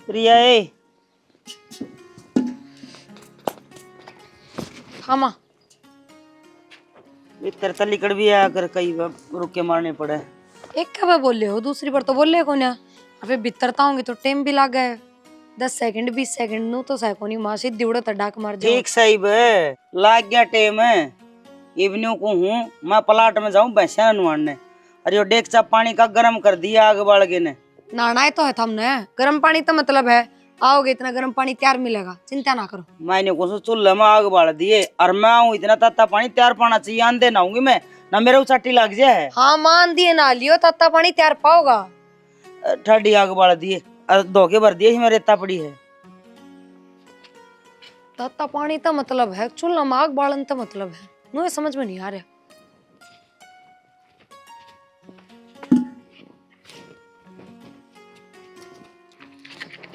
प्रिया ए हाँ माँ। इतर तलीकड़ भी आया कर कई बार रुक के मारने पड़े। एक कब बोले हो, दूसरी बार तो बोले को ना। अबे बितरता होंगे तो टाइम भी लग गए। 10 सेकंड 20 सेकंड नु तो सैकोनी माँ सीधी उड़े डाक मार जाओ। ठीक सही बे लाग गया टेम है। इवनिंग को हूँ मैं प्लाट में जाऊँ भैंसा नुआने। अरे यो डेकचा पानी का गरम कर दिया आग बाल के ने। नहाना तो है हमने, गर्म पानी तो मतलब है आओगे इतना गर्म पानी तैयार मिलेगा, चिंता ना करो। मैंने को चूल्हे में आग बाल दिए और मैं आऊँ इतना तत्ता पानी तैयार पाना चाहिए आंदे नहाऊंगी मैं ना मेरे को चट्टी लग जाए। हाँ मान दिए ना लियो तत्ता पानी तैयार पाओगा। ठंडी आग बाल दिए और धोखे भर दिए इसमें रेता पड़ी है। तत्ता पानी तो मतलब है चूल्हा में आग बालन तो मतलब है, मुझे समझ में नहीं आ रहा।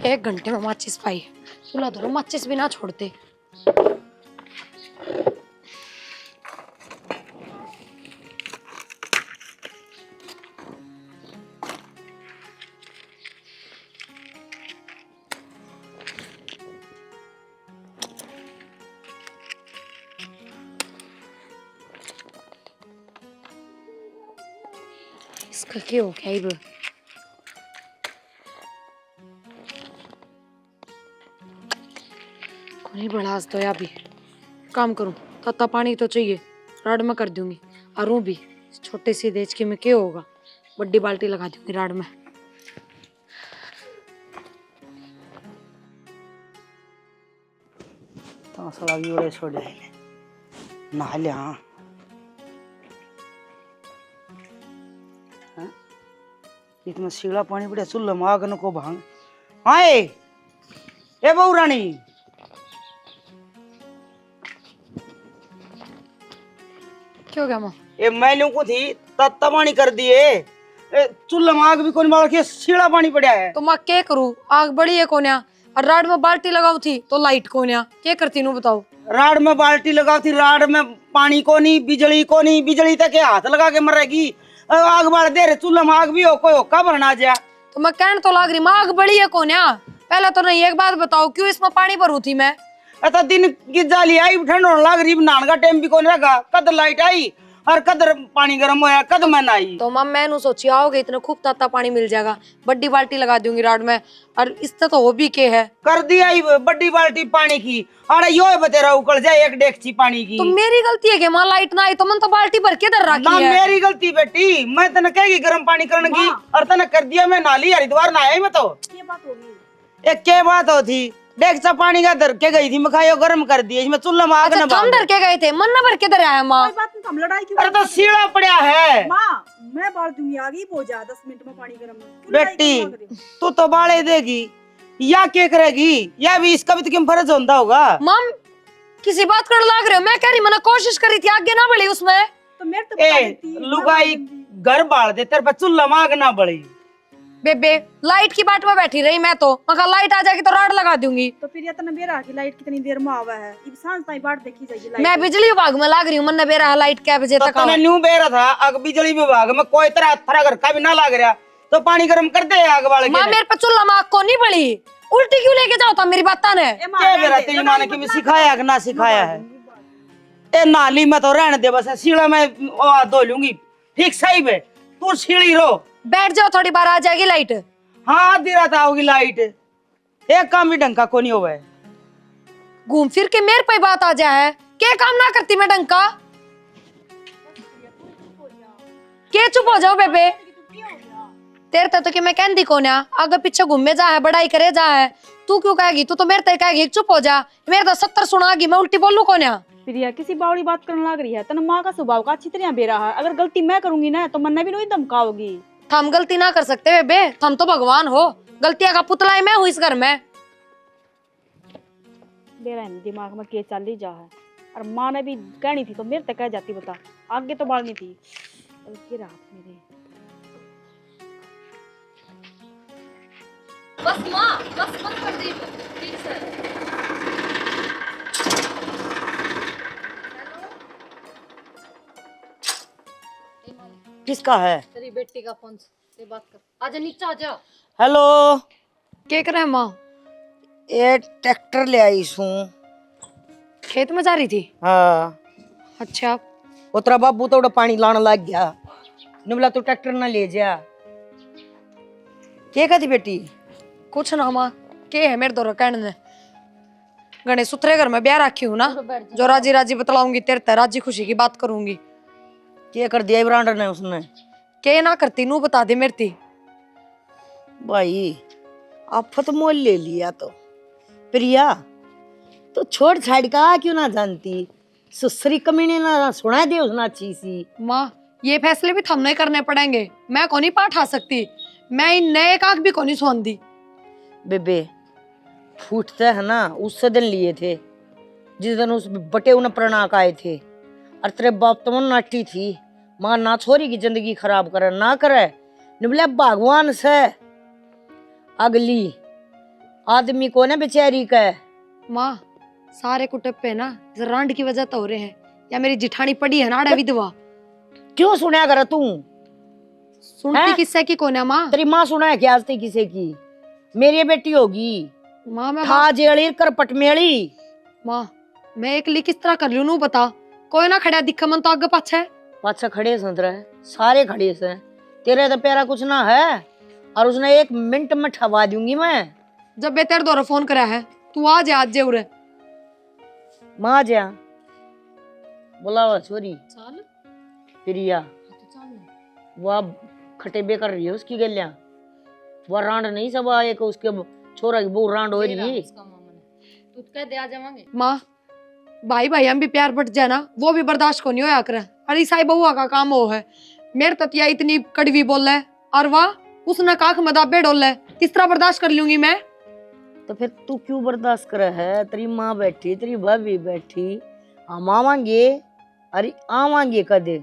एक घंटे में माचिस पाई, चूल्हा धरो माचिस भी ना छोड़ते। इसका क्या हो गया इब? कोई बड़ा तो या भी काम करूं, तत्ता पानी तो चाहिए, राड में कर दूंगी। और वो भी छोटे सी देचकी में क्या होगा, बड़ी बाल्टी लगा दूंगी राड में। तो सड़ा भी बड़े छोड़ जाए नहा ले। हाँ इतना सीला पानी पड़े चूल्हे में आग न को भांग। हाँ ए बहू रानी क्या हो गया माँ? ए मैंने को थी तत्ता पानी कर दिए चूल्हे में आग भी कौन बाल के सीला पानी पड़ा है। तो माँ क्या करूँ, आग बड़ी है कोन्या और राड में बाल्टी लगाऊ थी तो लाइट कोन्या, क्या करती नू बताओ। राड में बाल्टी लगाओ थी राड में पानी को नहीं बिजली तक के हाथ लगा के मरेगी। आग बाल दे रहे चूल्हे में आग भी हो कोई होका भरना जा। तो मैं कहने तो लाग रही माँ आग बड़ी है कोन्या। पहले तो नहीं एक बात बताओ क्यों इसमें पानी भरू थी मैं? ऐसा दिन की जाली आई ठंड होने लग रही नहाने का टाइम भी कौन रखा कद लाइट आई और कदर पानी गर्म होया कद मैं आई। तो माँ मैंने सोची आओगे इतना खूब ताता पानी मिल जाएगा, बड़ी बाल्टी लगा दूंगी राड में। और इससे तो हो भी के है कर दिया ही बड़ी बाल्टी पानी की। अरे यो बतेरा उकड़ जाए एक डेगची पानी की। तो मेरी गलती है कि माँ लाइट ना आई तो मन तो बाल्टी भर के दर रखी है। मेरी गलती बेटी मैं तने कहेगी गर्म पानी करने की और तने कर दिया मैं नाली हरिद्वार नहाया मैं तो। ये बात होगी एक क्या बात होती डेगचा पानी का धर के गई थी मैं खायो गर्म कर दिया इसमें चूल्हा में आग अच्छा, न हम धर के गए थे मन न भर के दर आया माँ। कोई बात नहीं, हम लड़ाई क्यों अरे तो सीढ़ा पड़ा है माँ। मैं बाल दूंगी आगे ही पहुंच जा 10 मिनट में पानी गर्म क्यों लड़ाई बेटी क्यों कर रही हो? तू तो बाले देगी या क्या करेगी या भी इसका भी तो क्यों फर्ज होता होगा। मम किसी बात कर लाग रहे हो, मैं कह रही मैंने कोशिश करी थी आगे ना बढ़ी उसमें। तो मेरे तो बता ए देती, मैं लुगाई बाल दूंगी। घर बाल दे तेरे पर चूल्हा में आग ना बढ़ी। बेबे लाइट की बाट में बैठी रही मैं तो, मैं कहा लाइट आ जाएगी तो राड लगा दूंगी। तो फिर इतना बेरा की लाइट कितनी देर में आवा है, इब सांझ ताई बाट देखी जाएगी लाइट। मैं बिजली विभाग में लाग रही हूँ, मन बेरा लाइट क्या बजे तो तक तने आवे। न्यू बेरा था अग बिजली विभाग में कोई तरह थरा घर का भी ना लाग रहा तो पानी गर्म कर दे आग वाले माँ के। मेरे पे चूल्हा में आग को नहीं पड़ी, उल्टी क्यों लेके जाओ था मेरी बात ने? ए माँ, क्या रहने बेरा दे, तेरी लड़ाई माँ ने मत कि ना सिखाया कर। कि ना सिखाया मैं है। बाल दूंगी, ए नाली में तो रहने दे बस सीढ़ा में धो लूंगी ठीक सही बे तू सीढ़ी रो। बैठ जाओ थोड़ी बार आ जाएगी लाइट। हाँ आधी रात आओगी लाइट एक काम भी ढंग का को नहीं हुआ है। घूम फिर के मेरे पे बात आ जाए, क्या काम ना करती मैं ढंग का? के चुप हो जाओ बेबे, तेरे तो कि मैं कहती कौन है आगे पीछे घूमे जा है बड़ाई करे जा है, तू क्यों कहेगी? तू तो मेरे ते कहेगी चुप हो जा, मेरे तो 70 सुनागी मैं उल्टी बोलूं कौन है? प्रिया किसी बावड़ी बात करने लग रही है, तन माँ का स्वभाव का अच्छी तरह बेरा है। अगर गलती मैं करूंगी ना तो मन्ना भी नहीं धमकाओगी। हम गलती ना कर सकते बेबे, हम तो भगवान हो, गलतियां का पुतला ही मैं हूँ इस घर में। बेरा है दिमाग में के चल ही जा है। और माँ ने भी कहनी थी तो मेरे तक कह जाती, बता आगे तो बालनी थी। के रात मेरे बस माँ बस मत कर दी प्लीज सर। किसका है? तेरी बेटी का फोन से बात कर, आजा नीचे आजा। हेलो के करे माँ? ये ट्रैक्टर ले आई सू। खेत में जा रही थी? हाँ अच्छा। उतरा बाबू तो पानी लाने लग गया। ने बोला तू ट्रैक्टर ना ले जा। के कहती बेटी? कुछ ना माँ, के है मेरे दौरा कहने ने। गणे सुथरे घर में ब्याह रखी हूँ ना, जो राजी राजी बतलाऊंगी तेरे ते राजी खुशी की बात करूंगी। के कर दिया ब्रांडर ने उसने? के ना करती नू बता दे मेरे ती। भाई आफत मोल ले लिया तो प्रिया तो छोड़ छाड़ का क्यों ना जानती? सुसरी कमीने ना सुना दे उसना अच्छी सी। माँ ये फैसले भी थमने करने पड़ेंगे, मैं कौन ही पाठ आ सकती, मैं इन नए काक भी कौन ही सोन दी। बेबे फूटते है ना उस दिन लिए थे जिस दिन उस बटे उन्हें प्रणाक आए थे। और तेरे बाप तो नाटी थी, माँ ना छोरी की जिंदगी खराब करे ना करे। निबले भगवान से अगली आदमी को ना बेचारी का। माँ सारे कुटुंब पे ना रांड की वजह तो हो रहे हैं, या मेरी जिठानी पड़ी है ना आड़ा विधवा। क्यों सुना कर तू? सुनती किससे की कोने माँ? तेरी माँ सुना है क्या आज तक किसी की? मेरी बेटी होगी माँ मैं था जेड़ी कर पटमेली। माँ मैं एकली किस तरह कर लूं नू बता। कोई ना खड़ा दिख मन तो आगे पाछे पाछा खड़े संत रहे सारे खड़े से। तेरे तो पैरा कुछ ना है और उसने 1 मिनट में ठवा दूंगी मैं। जब बे तेरे दौरा फोन करा है तू आ जा आज उरे। माँ जा बुलावा छोरी चल प्रिया। वह खटेबे कर रही है उसकी गलियां। वह रांड नहीं सब आए को उसके छोरा की बहू रांड हो रही। तू कह दे आ जावांगे। माँ भाई भाई हम भी प्यार बट जाए ना वो भी बर्दाश्त को नहीं होया करे। अरे साई बहुआ का काम वो है, मेरे ततिया इतनी कड़वी बोल है और वाह उसने काख मदाबे डोल है, किस तरह बर्दाश्त कर लूंगी मैं? तो फिर तू क्यों बर्दाश्त करे है? तेरी माँ बैठी तेरी भाभी बैठी, हम आवांगे। अरे आवांगे कदे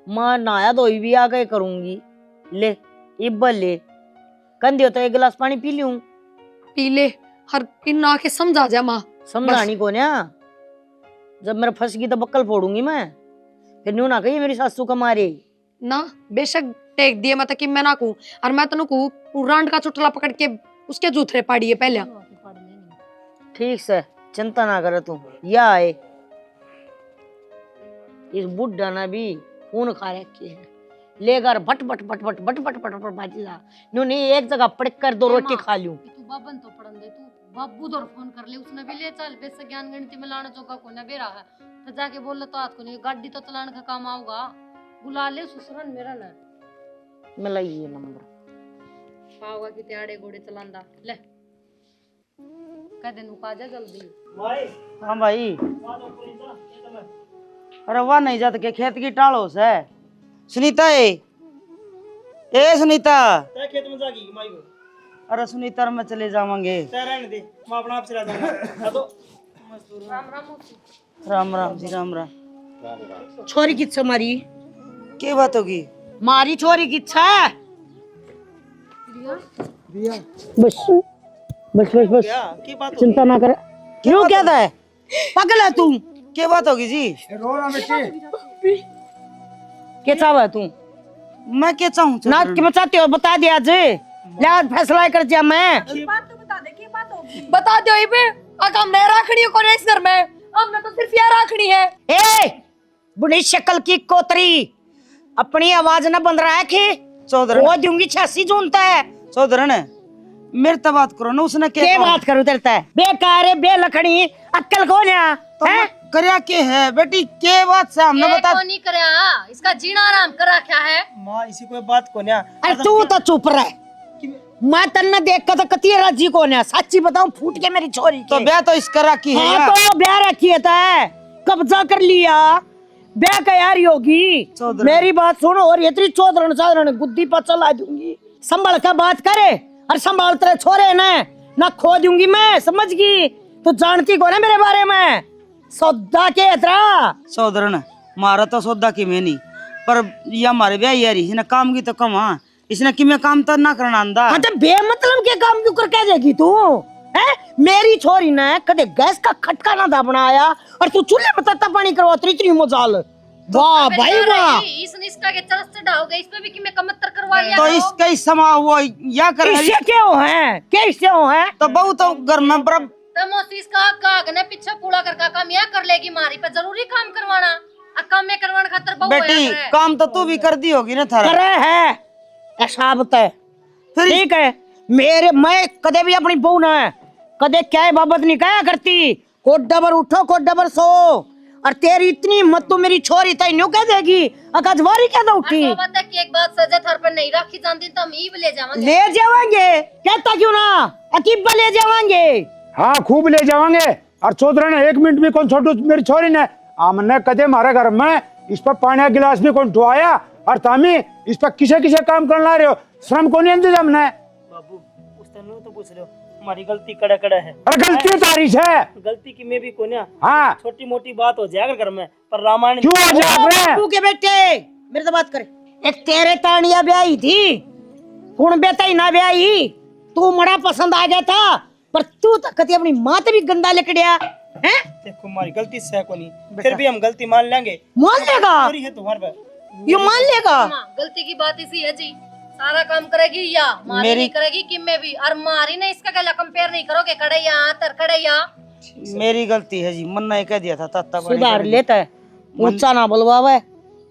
माँ नहाया धोई भी आ गए करूंगी। ले इब्बा ले कंधे होता 1 गिलास पानी पी लूं। पी ले हर इन आके समझा जा माँ। समझानी को ना जब मेरा फंस गई तो बक्कल फोड़ूंगी मैं। फिर न्यू ना कही मेरी सासू का मारे ना बेशक टेक दिए मैं कि मैं ना कहूं और मैं तनु कहूं रांड का चुटला पकड़ के उसके जूथरे पाड़िए पहले। ठीक से चिंता ना करे तू। या आए इस बुढ़ा ना भी खून खा रखे है लेकर भट भट भट भट भट भट भट भट बाजी जा न्यू नहीं एक जगह पड़क कर 2 रोटी खा लूं। तू बाबन तो पड़न दे तू बाबू दौर फोन कर ले उसने भी ले चल बेस ज्ञान गणित में लाना चौका को ना बेरा है तो जाके बोल ले तो हाथ को नहीं गाड़ी तो चलाने का काम आऊगा। बुला ले ससुरन मेरा ना मिला ये नंबर पाऊगा कि त्याड़े घोड़े चलांदा ले कह दे नु काजा जल्दी भाई। हां भाई अरे वाह नहीं जात के खेत की टालो से सुनीता ए सुनीता खेत में जागी माई को। अरे सुनीता में चले जावांगे। रहने दे मैं अपना आप चला जाऊंगा। तो राम राम मोती राम राम जी राम राम। छोरी की इच्छा मारी के बात होगी? मारी छोरी की इच्छा। बस बस बस बस की बात चिंता ना करे। क्यों क्या था? पागल है तू? के बात होगी जी? रोना बेटे क्या चाहवा तू? मैं क्या चाहूँ ना क्या चाहते हो बता दे आज। ले आज फैसला कर दिया मैं। बता दो ये पे काम नहीं रखनी को इस घर में हमने तो सिर्फ यार रखनी है। ए बुढ़ी शक्ल की कोतरी अपनी आवाज ना बंद रहा है कि चौधरी वो दूंगी 86 जून तक। चौधरी ने मेरे तो बात करो ना उसने क्या बात करूं तेरे तक? बेकार है बेलखनी अक्ल कौन है? तो करया के है बेटी के बात से हमने ये बता तो नहीं करे इसका जीना आराम करा क्या है? मां इसी कोई बात को ना। अरे तू तो चुप रह। मैं तन्ने देख कर तो कती राजी कौन है? सच्ची बताऊं फूट के मेरी छोरी तो के। ब्याह तो इसका रखी है हाँ तो ब्याह रखी है तय कब्जा कर लिया ब्याह का यार योगी। चौधरी। मेरी बात सुन और ये तेरी चौधरण साधरण गुद्दी पर चला दूंगी। संभल का बात करे और संभाल तेरे छोरे ना खो दूंगी मैं समझ गई? तू जानती कौन है मेरे बारे में? सौदा के इतरा चौधरी ने मारा तो सौदा की मैं नहीं पर ये हमारे ब्याह यारी है ना काम की तो कम। हाँ इसने कि मैं काम तो ना करना आंदा। हाँ तो बेमतलब के काम क्यों कर कह देगी तू? है मेरी छोरी ने कदे गैस का खटका ना था बनाया और तू चूल्हे में तत्ता पानी करवा त्री मोजाल वाह भाई वाह। इसने इसका के चरस चढ़ाओगे इस पे भी कि मैं कमतर करवा लिया तो करो। इसका ही समा वो या कर इससे क्यों है, कैसे हो है? तो बहुत तो घर में बराबर तो मौसी इसका काग ने पीछे पूरा करका काम या कर लेगी मारी पर जरूरी काम करवाना आ काम में करवाने खातर बहु बेटी काम तो तू भी कर दी होगी ना थारा। करे है ऐसा बता, ठीक है। मेरे मैं कदे भी अपनी बहू ना कदे क्या बाबत नहीं कहा करती, को डबर उठो को डबर सो, और तेरी इतनी मत तो मेरी छोरी तय न्यू कह देगी अकाजवारी क्या तो उठी और बात है कि एक बात सजा थर पर नहीं रखी जानती तो हम ही ले जावांगे। ले जावांगे, कहता क्यों ना अकीबा ले जावांगे। हाँ खूब ले जावांगे। और चौधरी ने 1 मिनट भी कौन छोटू मेरी छोरी ने हमने कदे मारे घर में इस पर पानी का गिलास भी कौन ढुआया, और तामी इस पर किसे किसे काम करना रहे हो, श्रम को नहीं दी हमने। बाबू उस तरह तो पूछ रहे हो, हमारी गलती कड़ा कड़ा है। और गलती तारीख है। गलती की मैं भी कोन्या, हाँ छोटी मोटी बात हो जाएगा घर में, पर रामायण क्यों आ जाग रहे हैं? तू के बेटे मेरे से बात करे, एक तेरे तानिया ब्याही थी, कौन बेटा ही ना ब्याही, तू मड़ा पसंद आ गया था, पर तू तो कभी अपनी माँ से भी गंदा लकड़िया हैं? देखो हमारी गलती से है कोनी, फिर भी हम गलती मान लेंगे। मान लेगा, चोरी है तुम्हारे पे। ये मान लेगा। हाँ, गलती की बात इसी है जी, सारा काम करेगी या मारी नहीं करेगी कि मैं भी, और मारी ने इसका गला कंपेयर नहीं करोगे कड़े यहाँ तर कड़े यहाँ। मेरी गलती है जी, मन्ना ही कह दिया था तत्ता पानी सुधार कर दी। लेता है, ऊंचा ना बुलवावे,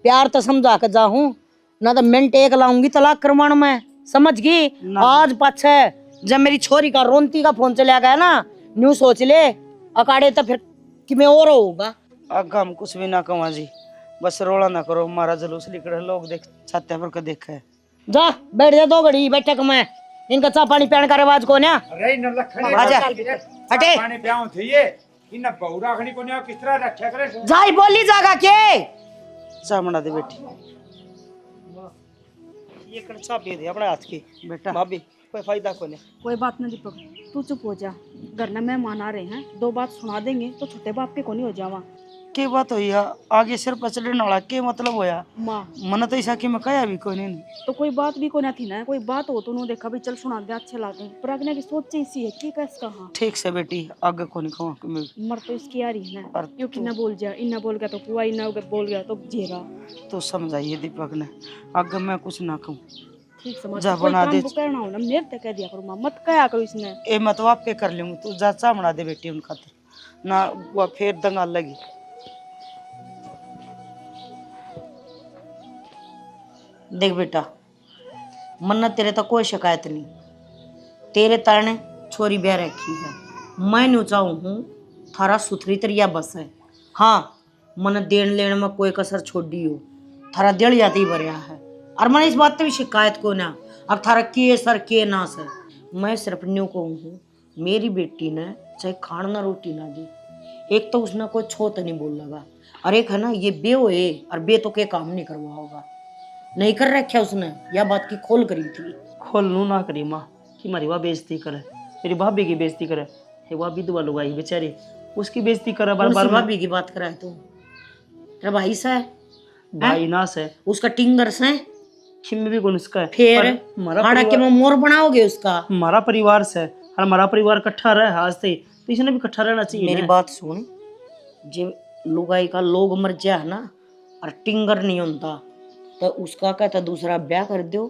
प्यार तो समझा के जाऊं ना, तो मिनट एक लाऊंगी तलाक करवाने में, समझ गई। आज पाछे जब मेरी छोरी का रोंती का फोन चला गया ना, न्यू सोच ले अकाड़े तो फिर कि मैं और होगा। आगा हम कुछ भी ना कमा जी, बस रोला ना करो, हमारा जलूस निकले, लोग देख छाते पर देखे। जा बैठ जा 2 घड़ी बैठक में, इनका चाह पानी पीने का रिवाज को ना अरे न लखने आजा हटे पानी पियाऊं थी ये इन बहुरा खनी को ने किस तरह रखा करे। जाई बोली जागा के चाह बना दे बेटी। ये कड़छा पिए थे अपने हाथ की बेटा भाभी, कोई फायदा कोनी। कोई बात ना दीपक, तू चुप हो जा, घर में मेहमान आ रहे हैं, 2 बात सुना देंगे तो छोटे बाप के को नहीं हो जावा। के बात हुई है आगे सिर पर चढ़ने वाला के मतलब होया, माँ मन तो ऐसा कि मैं कया भी कोई नहीं। तो कोई बात भी को ना थी ना, कोई बात हो तो उन्होंने देखा भी चल सुना दे अच्छे लागे, पर अगने की सोच इसी है कि कैस कहा ठीक से बेटी आगे को नहीं कहूँ मर तो इसकी आ रही है पर ना, क्योंकि ना बोल जा, इन्ना बोल गया तो कुआ, इन्ना बोल गया तो जेरा। तो समझाइए दीपक ने, आगे मैं कुछ ना कहूँ। ठीक समझ, जा कोई बना काम दे। को करना हो ना मेरे तक कह दिया करो माँ, मत कहा करो इसने। ए मैं तो आपके कर लूंगी, तू जा चाह बना दे बेटी उन खातिर ना, वो फिर दंगा लगी। देख बेटा मन्ना तेरे तक कोई शिकायत नहीं, तेरे ताने छोरी ब्याह रखी है, मैं नहीं चाहूँ हूँ थारा सुथरी तरिया बस है। हाँ मन देन लेन में कोई कसर छोड़ दी हो, थारा दिल जाते ही भरिया है, और मैंने इस बात पे भी शिकायत को ना, अब थारा के सर के ना सर, मैं सिर्फ न्यू कहूँ हूँ मेरी बेटी ने चाहे खाना ना रोटी ना दी, एक तो उसने कोई छो तो नहीं बोल लगा, और एक है ना ये बे होए और बे तो के काम नहीं करवा होगा, नहीं कर रखा उसने, यह बात की खोल करी थी। खोल नू ना करी माँ कि हमारी वाह बेइज्जती करे, मेरी भाभी की बेइज्जती करे, हे वाह विधवा लुगाई बेचारी, उसकी बेइज्जती करे बार बार। भाभी की बात कराए तो तेरा भाई सा है, भाई नास है, उसका टिंगर से है, खिम भी कौन उसका है, फिर पर हमारा हाड़ा के परिवार- में मोर बनाओगे उसका। हमारा परिवार से और हमारा परिवार इकट्ठा रहे आज से, तो इसने भी इकट्ठा रहना चाहिए मेरी ना। बात सुन, जब लुगाई का लोग मर जाए ना और टिंगर नहीं होता तो उसका कहता दूसरा ब्याह कर दो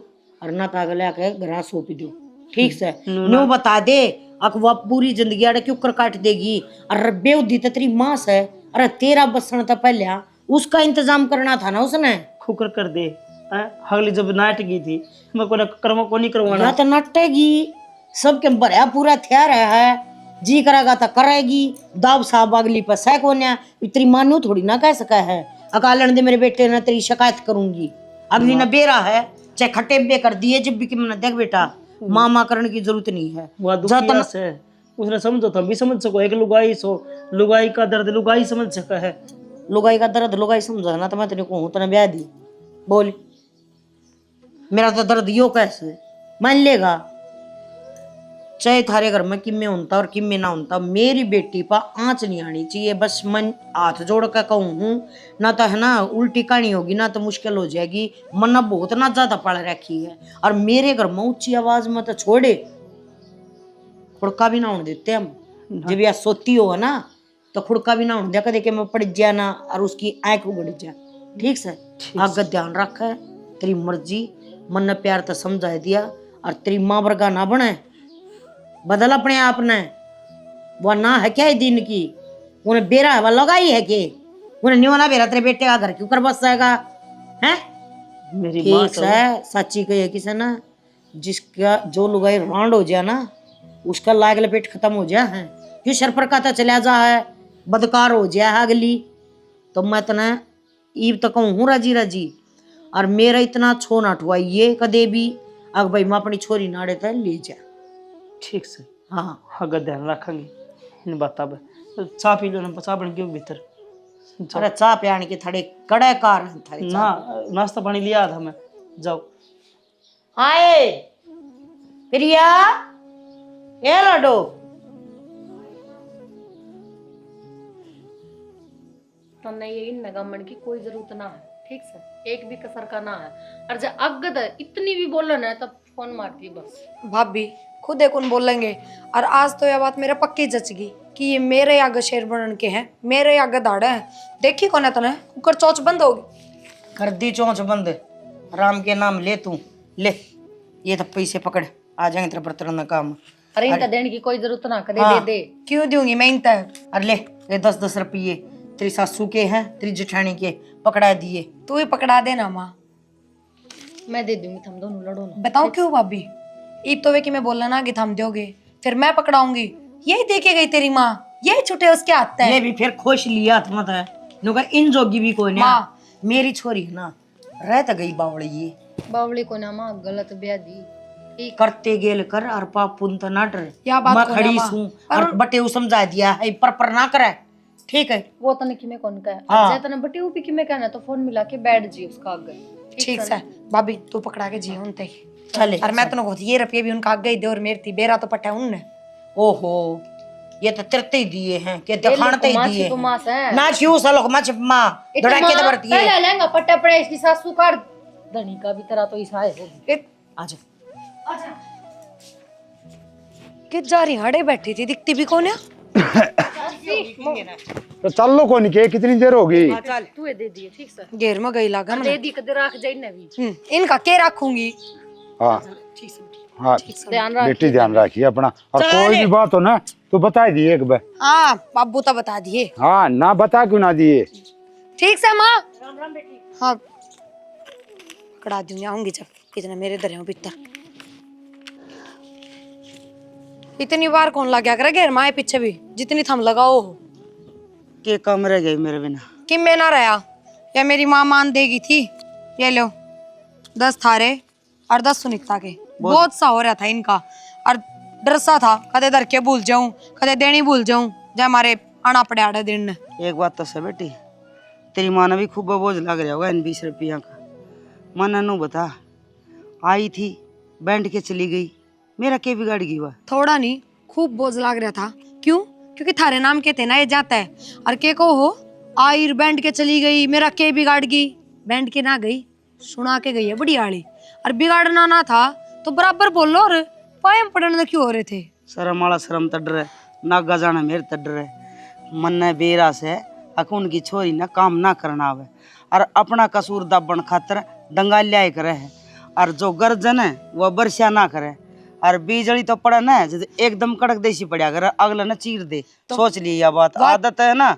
और ना तागले आके घर सौंप दो, ठीक से न्यू बता दे, अकवा पूरी जिंदगी आड़े क्यों कर काट देगी, और बेउदी तो तेरी माँ से, अरे तेरा बसना था पहले, उसका इंतजाम करना था ना उसने। खुकर कर दे अगली जब नाट गई थी मैं को नहीं करवाना। या तो नटेगी, सबके भरया पूरा थिया रहा है, जी करेगा तो करेगी, दाब साहब अगली पर सह कोन्या, तेरी मानू थोड़ी ना कह सका है अकालन दे मेरे बेटे ने तेरी शिकायत करूंगी, अगली ने बेरा है चाहे खट्टे बे कर दिए जब भी कि मैंने देख बेटा मामा करने की जरूरत नहीं है। वह दुखिया से उसने समझो तो भी समझ सको, एक लुगाई सो लुगाई का दर्द लुगाई समझ सका है, लुगाई का दर्द लुगाई समझाना तो मैं तेरे को हूं तेने ब्याह दी, बोल मेरा तो दर्द यो कैसे मान लेगा, चाहे थारे घर में किम्मे होता और किम्मे ना होता, मेरी बेटी पर आंच नहीं आनी चाहिए, बस मन हाथ जोड़ कर कहूँ हूँ, ना तो है ना उल्टी कहानी होगी ना तो मुश्किल हो जाएगी, मन्ना बहुत ना ज्यादा पड़ रखी है, और मेरे घर में ऊंची आवाज में तो छोड़े खुड़का भी ना होने देते हम, जब यह सोती हो ना तो खुड़का भी ना होने दिया, कदे के मैं पड़ जाए ना और उसकी आंख उगड़ जाए, ठीक से आगे ध्यान रख है, तेरी मर्जी, मन ने प्यार तो समझा दिया और तेरी माँ वर्गा ना बने, बदल अपने आप ने। वो ना है क्या दिन की, उन्हें बेरा है लगाई है कि उन्हें नहीं होना बेरा, तेरे बेटे का घर क्यों कर बस जाएगा है? मेरी माँ ठीक है, सच्ची कही किसे ना, जिसका जो लुगाई रांड हो जाए ना, उसका लाग लपेट खत्म हो जाए है, क्यों सर पर कहता चला जा है, बदकार हो जाए अगली। तो मैं तना ईब तक हूँ राजी राजी, और मेरा इतना छो ना ठुआइए कदे भी, अग भाई मैं अपनी छोरी नाड़े तक ले जा। ठीक से हाँ अगर ध्यान रखेंगे इन बातों पे। चाय पी लो ना, चाय बन के भीतर। अरे चाह पियाने के थोड़े कड़े कार हैं थारे ना नाश्ता पानी लिया था मैं, जाओ। आए प्रिया, ए लडो, तन्ने ये इन नगमन की कोई जरूरत ना है, ठीक से एक भी कसर का ना है। और जब अगद इतनी भी बोलन है तब फोन मारती है बस। भाभी खुद एक उन बोलेंगे, और आज तो यह बात मेरे पक्की जच गई कि ये मेरे आगे शेर बनन के हैं, मेरे आगे दाड़े हैं। देखी कौन है तने, कुकर चौच बंद होगी। कर दी चोंच बंद, राम के नाम ले तू, ले ये तो पैसे पकड़, आ जाएंगे तेरे बर्तन काम। अरे इनका देने की कोई जरूरत ना, कदे हाँ। दे दे। क्यों दूंगी मैं इनता? अरे ले ये 10-10 रुपये तेरी सासू के हैं, तेरी जेठानी के, पकड़ा दिए। तू ही पकड़ा देना माँ। मैं दे दूंगी, तुम दोनों लड़ो ना। बताओ क्यों भाभी? ईब तो वे कि मैं बोलना ना कि थम दोगे, फिर मैं पकड़ाऊंगी। यही देखे गई तेरी माँ, यही छुटे उसके हाथ है। ये भी फिर खुश लिया था मत है, नुका इन जोगी भी कोई नहीं। माँ। मेरी छोरी है ना, रह तो गई बावड़ी ये, बावली को ना माँ गलत ब्याह दी, ठीक करते गेल कर और पाप पुन तो ना डर। या बात मैं को खड़ी ना माँ। हूँ और बटे उ समझा दिया है, पर ना करे, ठीक है। वो तने कि मैं कौन का है, हाँ। जय तने बटी ऊपी कि मैं कहना तो फोन मिला के बैठ जी उसका आगे। ठीक है भाभी, तू पकड़ा के जी उनते ही। चले और मैं तो ये रुपये भी उनका आगे ही दे, और मेरी थी बेरा तो पटा उनने। ओहो, ये तो तिरते ही दिए हैं, के दिखाणते ही दिए तो हैं। मास है ना क्यों सालों मच माँ दौड़ा के तो बढ़ती है। पहले लेंगा पट्टा पड़े इसकी सासू का धनी का भी तरह तो ईसा है। आजा कि जा रही हड़े बैठी थी, दिखती भी कौन है? तो चल लो कौन के, कितनी देर होगी? तू दे दिए, ठीक से घेर में गई लागा दे दी कदे रख जाई ना भी। इनका के रखूंगी। हाँ ठीक से हाँ, ध्यान रख। बेटी ध्यान रखिए अपना, और कोई भी बात हो ना तो बता दिए एक बार। हाँ बाबू तो बता दिए। हाँ ना बता क्यों ना दिए। ठीक से माँ। राम राम बेटी। हाँ पकड़ा दूंगी, आऊंगी जब कितना मेरे दर हो भीतर। इतनी बार कौन लग गया करे घेर माए पीछे भी, जितनी थम लगाओ हो। के कम रह गई मेरे बिना। कि मैं ना रहा, या मेरी माँ मान देगी थी। ये लो 10 थारे और 10 सुनीता के, बहुत सा हो रहा था इनका, और डर सा था कदे धर के भूल जाऊं, कदे देनी भूल जाऊं, जब हमारे आना पड़े आड़े दिन ने। एक बात तो है बेटी, तेरी माँ ने भी खूब बोझ लग रहा होगा इन 20 रुपया का। माँ नू बता, आई थी बैंड के चली गई, मेरा क्या बिगाड़ गई वह? थोड़ा नहीं खूब बोझ लग रहा था। क्यों? क्योंकि थारे नाम के थे ना ये जाता है, और के को हो आई बैंड के चली गई, मेरा के बिगाड़ गई। बैंड के ना गई, सुना के गई है बड़ी आड़ी, और बिगाड़ना ना था तो बराबर बोलो। और पायम पड़ने क्यों हो रहे थे? शर्म वाला शर्म तड रहे, नागा जाना मेरे तड रहे। मन ने बेरास है अकुन की छोरी ना काम ना करना आवे, और अपना कसूर दबन खातर दंगा लिया करे है, और जो गर्जन है वह वर्षा ना करे, और बीजड़ी तो पड़ा ना जैसे एकदम कड़क देसी पड़ा अगर अगला ना चीर दे। तो सोच ली यह बात, आदत है ना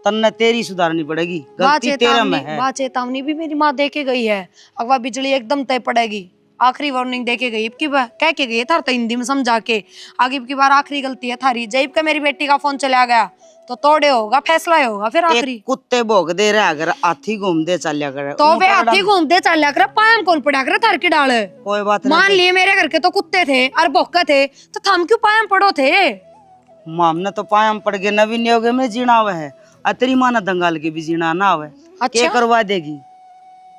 तन्ने तेरी सुधारनी पड़ेगी, गलती तेरे में है। बात चेतावनी भी मेरी माँ दे के गई है, अगवा बिजली एकदम तय पड़ेगी। आखिरी वार्निंग दे के गई, अब की बार कह के गई था तो हिंदी में समझा के, आगे की बार आखिरी गलती है थारी। जब का मेरी बेटी का फोन चला गया तो तोड़े होगा, फैसला होगा फिर आखिरी। एक कुत्ते भोग दे रहे अगर हाथी घूमते चलिया करे तो वे हाथी घूमते चल कर पायम कौन पड़ा कर थार की डाल। कोई बात मान लिए मेरे घर के तो कुत्ते थे और भौंके थे, तो थम क्यों पायम पड़ो थे? मामने तो पायम पड़ गए, नवीन ने होगे में जीना हुआ है, तेरी माँ ना दंगाल के भी जीना ना हुआ। क्या करवा देगी?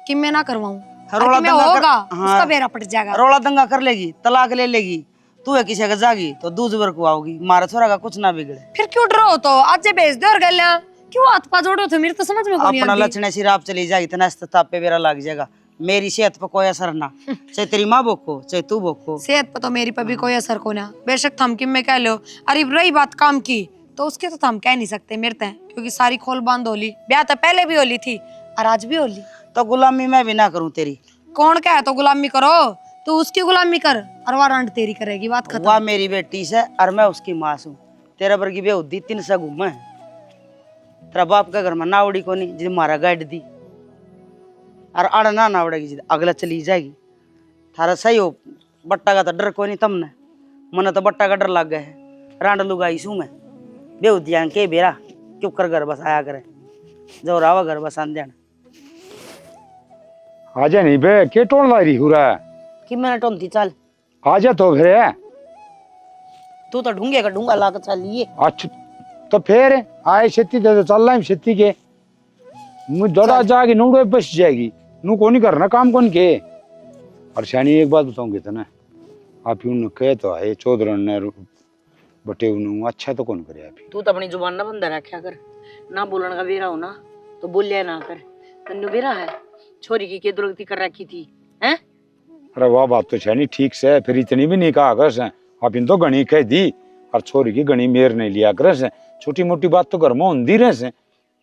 कि मैं ना करवाऊं, रोला मैं दंगा होगा हाँ, उसका बेरा पड़ जाएगा। रोला दंगा कर लेगी, तलाक ले लेगी, तू है किसी का जागी तो दूसरे को आओगी, मारा छोरा का कुछ ना बिगड़े। फिर क्यों डरो? तो आज जे भेज दे और गल्या क्यों हाथ पा जोड़ो थे? मेरे तो समझ में कोनी अपना आती। लक्षण सिराप चली जाएगी तो नस्त ताप पे बेरा लग जाएगा। मेरी सेहत पर कोई असर ना, चाहे तेरी माँ बोको चाहे तू बोको। सेहत पर तो मेरी पर भी कोई असर को ना, बेशक थम कि मैं कह लो। अरे रही बात काम की तो उसके तो हम कह नहीं सकते मेरे तय, क्योंकि सारी खोल बंद होली, ब्याह तो पहले भी होली थी, और आज भी होली। तो गुलामी मैं भी ना करूं तेरी। कौन क्या है तो गुलामी करो, तू उसकी गुलामी कर और वारंट तेरी करेगी, बात खत्म। वह मेरी बेटी से और मैं उसकी माँ हूँ। तेरा वर्गी बेहुदी 3 से घूमे। तेरा बाप का घर में नावड़ी को नहीं जिद मारा गाड़ दी और अड़ ना नावड़ेगी जिद अगला चली जाएगी। थारा सही हो बट्टा का तो डर कोई नहीं तमने, मने तो बट्टा का डर लग गया है। रांड लुगाई सू मैं बेहुदिया के बेरा चुप कर घर बस आया करे जो रावा घर बस आन देना। आजा नहीं बे के टोन ला रही हो रहा है कि मैंने टोंती चल, आजा तो फिर तू तो ढूंगे का ढूंगा ला के चलिए। अच्छा तो फिर आए खेती दे तो चल रहा है खेती के मुझ दौड़ा जाके नूडो बस जाएगी नू को नहीं करना काम कौन के। और शानी एक बात बताऊंगे तो ना आप यूं कहे तो है चौधरन ने बटे उन्होंने अच्छा तो कौन करे अभी। तू तो अपनी जुबान ना बंद रखा कर, ना बोलने का बेरा हो ना तो बोलिया ना कर। तन्नू बेरा है छोरी की के दुर्गति कर रखी थी हैं। अरे वाह बात तो शानी ठीक से फिर इतनी भी नहीं कहा कर से आप इन तो गणी कह दी और छोरी की गणी मेर नहीं लिया कर से। छोटी मोटी बात तो घर में होती रहे से।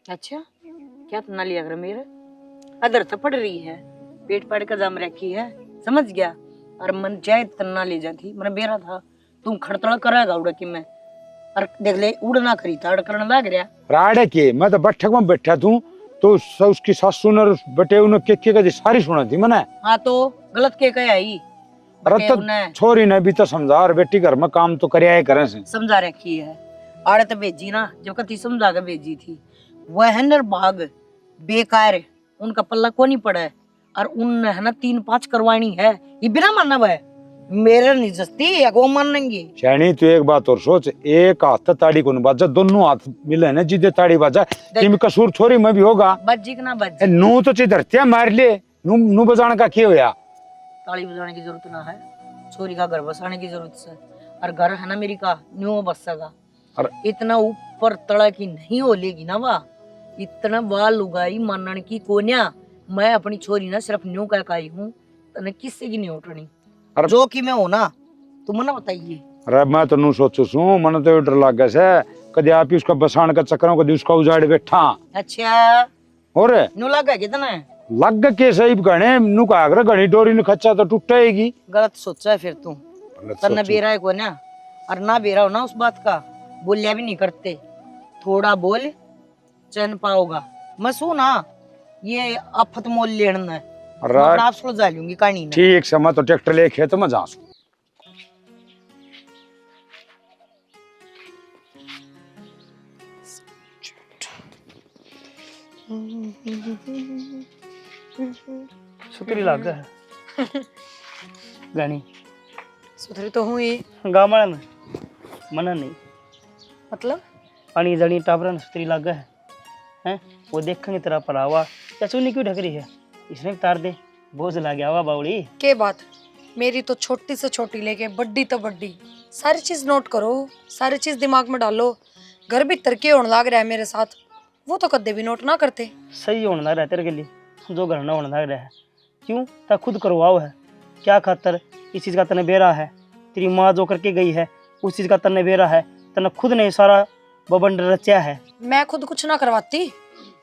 अच्छा क्या ना लिया कर मेरे अदर तो पड़ रही है, पेट पड़ का जम रखी है, समझ गया। और मन चाहे तन्ना ले जाती मन बेरा था, तुम खड़तड़ कराएगा उड़ की मैं और देख ले उड़ना करी था करने लग रहा राड़े के मैं तो बैठक में बैठा तू तो उसकी सासू ने बटे उन्हें के सारी सुना थी मैंने। हाँ तो गलत के कहे आई अरे तो छोरी ने भी तो समझा और बेटी घर में काम तो करे करे से समझा रखी है। आड़े तो भेजी ना जब कति समझा के भेजी थी वह निर्भाग बेकार उनका पल्ला को नहीं पड़ा है और उन है ना 3-5 करवानी है ये बिना मानना है मेरे नहीं जस्ती अगो मानेंगे। शैनी तू एक बात और सोच एक हाथ ताड़ी को बाजा दोनों हाथ मिले ना जिदे ताड़ी बाजा कि कसूर छोरी में भी होगा बज्जी ना बज्जी नू तो चिधरतिया मार ले नू बजाने का क्या होया। ताली बजाने की जरूरत ना है, छोरी का घर बसाने की जरूरत है और घर है ना मेरी का न्यू बसेगा और इतना ऊपर तड़ा की नहीं हो लेगी ना वाह इतना बाल उगाई मानने की कोन्या मैं अपनी छोरी ना सिर्फ न्यू का काई हूँ तने किससे की नहीं उठनी जो कि मैं हो ना तुम ना बताइए। अरे मैं तो नू सोचू सू मन तो डर लग गया से कदे आप ही उसका बसाने का चक्कर कदे उसका उजाड़ बैठा। अच्छा और न्यू लग गया कितना लग के सही गणे नू का अगर गणी डोरी ने खच्चा तो टूटेगी। गलत सोचा है फिर तू तन्ना बेरा है को ना और ना बेरा हो ना उस बात का बोलिया भी नहीं करते थोड़ा बोल चैन पाओगा मैं सुना ये आफत मोल लेना है आप सुलझा लूंगी कहानी ठीक समय तो ट्रैक्टर ले खेत में जा सुतरी लाग है गानी सुधरी तो हुई गाँव में मना नहीं मतलब पानी जड़ी टाबरन सुतरी लाग है हैं वो देखेंगे तेरा परावा या चुन्नी क्यों ढक रही है इसने तार दे बोझ ला गया हुआ बावड़ी के बात मेरी तो छोटी से छोटी लेके बड्डी तो बड्डी सारी चीज नोट करो सारी चीज दिमाग में डालो घर भीतर के होने लग रहा है मेरे साथ वो तो कदे भी नोट ना करते। सही होने लग रहा है तेरे के लिए जो घर ना होने लग रहा है क्यों ता खुद करवाओ है क्या खातर इस चीज़ का तने बेरा है तेरी माँ जो करके गई है उस चीज़ का तने बेरा है तने खुद ने सारा बबंड रचा है। मैं खुद कुछ ना करवाती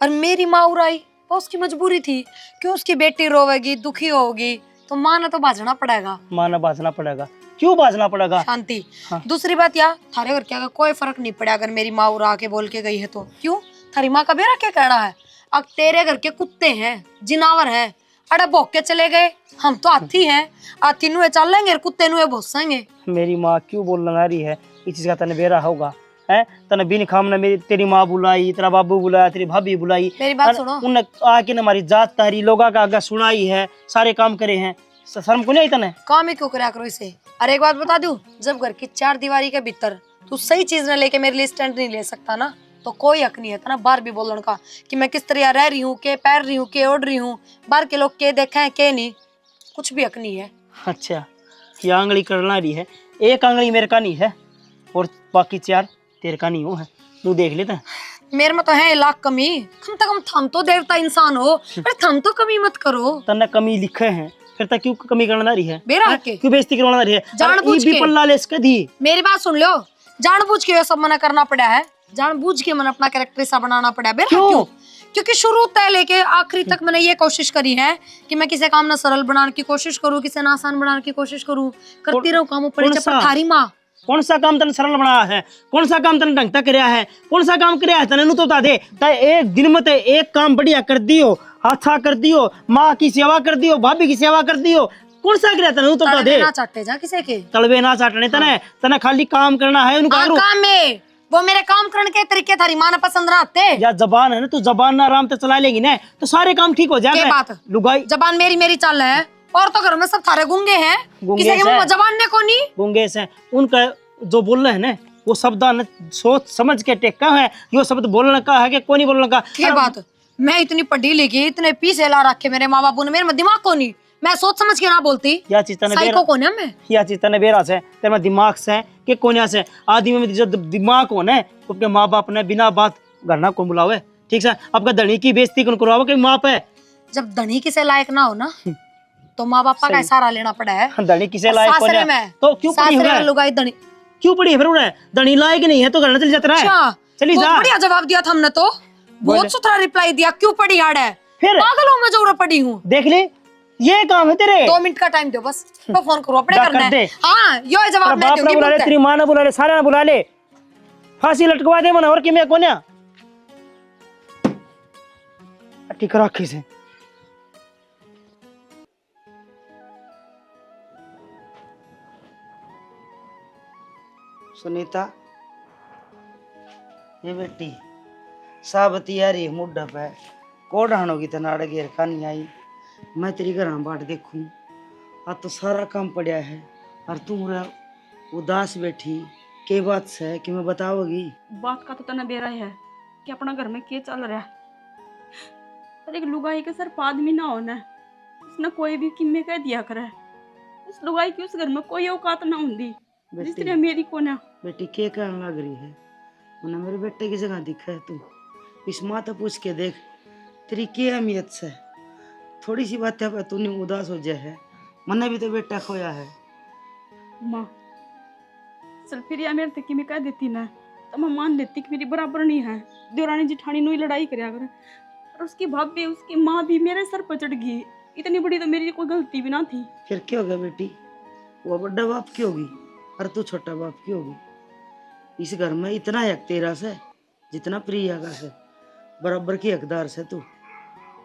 और मेरी माँ उड़ाई तो उसकी मजबूरी थी कि उसकी बेटी रोवेगी दुखी होगी तो माँ ने तो बाजना पड़ेगा। माँ ने बाजना पड़ेगा क्यों बाजना पड़ेगा शांति हाँ। दूसरी बात यार थारे घर क्या कोई फर्क नहीं पड़ा अगर मेरी माँ उड़ा के बोल के गई है तो क्यों थारी माँ का बेरा क्या कहना है। अब तेरे घर के कुत्ते हैं जिनावर है अरे भोग के चले गए हम तो हाथी हैं हाथी नुए चल लेंगे और कुत्ते नुए भोसेंगे। मेरी माँ क्यों बोलना रही है इस चीज का तने बेरा होगा है तने बिन खामने मेरी तेरी माँ बुलाई तेरा बाबू बुलाया तेरी भाभी बुलाई मेरी बात सुनो उन आके हमारी जात तारी लोगा का आगे सुनाई है सारे काम करे हैं शर्म को नहीं आई तने काम ही क्यों करा करो इसे। अरे एक बात बता दूं जब घर की 4 दीवारी के भीतर तू सही चीज न लेके मेरे लिए स्टैंड नहीं ले सकता ना तो कोई हक नहीं है ना बाहर भी बोलने का कि मैं किस तरह रह रही हूँ के पैर रही हूँ के ओढ़ रही हूँ बाहर के लोग के देखे हैं के नहीं कुछ भी हक नहीं है। अच्छा ये आंगली करना रही है एक आंगली मेरे का नहीं है और बाकी 4 तेरे का नहीं हो है तू देख लेता मेरे में तो है लाख कमी कम से कम थम तो देवता इंसान हो अरे थम तो कमी मत करो तन्ने कमी लिखे हैं फिर तक क्यों कमी करना रही है बेरा के क्यों बेइज्जती करवाना रही है जानबूझ के पल्ला ले इसके दी मेरी बात सुन लो जानबूझ के ये सब मना करना पड़ा है जानबूझ के मन अपना कैरेक्टर ऐसा बनाना पड़ा है बेरा क्यों क्योंकि शुरू तय लेके आखिरी तक मैंने ये कोशिश करी है कि मैं किसी काम ना सरल बनाने की कोशिश करूँ, किसी ना आसान बनाने की कोशिश करूँ, करती रहूं काम ऊपर नीचे। पर थारी माँ कौन सा काम तने सरल बनाया है, कौन सा काम तने ढंग तक कराया है, कौन सा काम कराया है तने नु तो बता दे। तय एक दिन में ते एक काम बढ़िया कर दियो, अच्छा कर दियो, माँ की सेवा कर दियो, भाभी की सेवा कर दियो, कौन सा कराया तने नु तो बता दे। ना चाटे जा किसी के तलबे ना चाटने तने, तने खाली काम करना है उनका। काम में वो मेरे काम करने के तरीके थारी माँ ने पसंद रहते। या जबान है ना, तू जबान ना आराम से चला लेगी ना तो सारे काम ठीक हो क्या जाएंगे। बात लुगाई जबान मेरी मेरी चल है, और तो घर में सब थारे गूंगे हैं, गूंगे किसी के मुंह में जबान ने को नहीं। गूंगे से उनका जो बोल रहे हैं ना वो शब्द ने सोच समझ के टेका है, यो शब्द बोलने का है कि कोई नहीं बोलने का। क्या बात, मैं इतनी पढ़ी लिखी, इतने पीछे ला रखे मेरे माँ बापू ने, मेरे में दिमाग को नहीं, मैं सोच समझ के ना बोलती। या चीज तने साइको को ना मैं, या चीज तने बेरा से तेरे में दिमाग से कि कोन्या से आदमी में जो दिमाग हो ना अपने माँ बाप ने बिना बात घर ना को बुलावे, ठीक है। आपका धनी की बेइज्जती कौन करवावे कि माँ पे। जब धनी किसे लायक ना हो ना तो माँ बाप का सहारा लेना पड़ा है। धनी किसे लायक सासरे कोन्या में तो क्यों पड़ी सासरे है, में लुगाई धनी क्यों पड़ी है फिर उन्हें धनी लायक नहीं है तो घर ना चली जाता है। अच्छा, चली बहुत जा। बढ़िया जवाब दिया था हमने तो, बहुत सुथरा रिप्लाई दिया। क्यों पड़ी हाड़ है, फिर पागलों में जो पड़ी हूँ। देख ले ये काम है तेरे। 2 मिनट का टाइम दो बस, मैं फोन करूँ अपने जा करना कर है। दे। हाँ यो जवाब मैं बाप ना दूंगी। बुला ले, तेरी माँ ना बुला ले, सारे ना बुला ले, फांसी लटकवा दे मना और कि मैं कोन्या ठीक राखी से। सुनीता ये बेटी साबती यारी मुड्ढा पे कोडाणों की तना अड़गेर खानी आई। मैं तेरी घर बाट देखूं आज तो सारा काम पड़ा है और तू मेरा उदास बैठी के बात से कि मैं बताओगी। बात का तो तना बेरा है कि अपना घर में क्या चल रहा है, पर एक लुगाई के सिर्फ आदमी ना होना है, उसने कोई भी किम्मे कह दिया करे, उस लुगाई की उस घर में कोई औकात ना होंगी जिसने मेरी को ना। बेटी के कहने लग रही है, मैंने मेरे बेटे की जगह दिखा है तू, इस माँ तो पूछ के देख तेरी क्या अहमियत से थोड़ी सी बात है तूने उदास हो जाए है, मैंने भी तो बेटा खोया है। माँ चल फिर या मेरे तक मैं कह देती ना तो मैं मान लेती कि मेरी बराबर नहीं है, देवरानी जिठानी नु ही लड़ाई करया करे, और उसकी भाभी उसकी माँ भी मेरे सर पर चढ़ गई, इतनी बड़ी तो मेरी कोई गलती भी ना थी। फिर क्या होगा बेटी, वो बड़ा बाप की होगी और तू छोटा बाप की होगी। इस घर में इतना हक तेरा से जितना प्रिया का से, बराबर की हकदार से तू,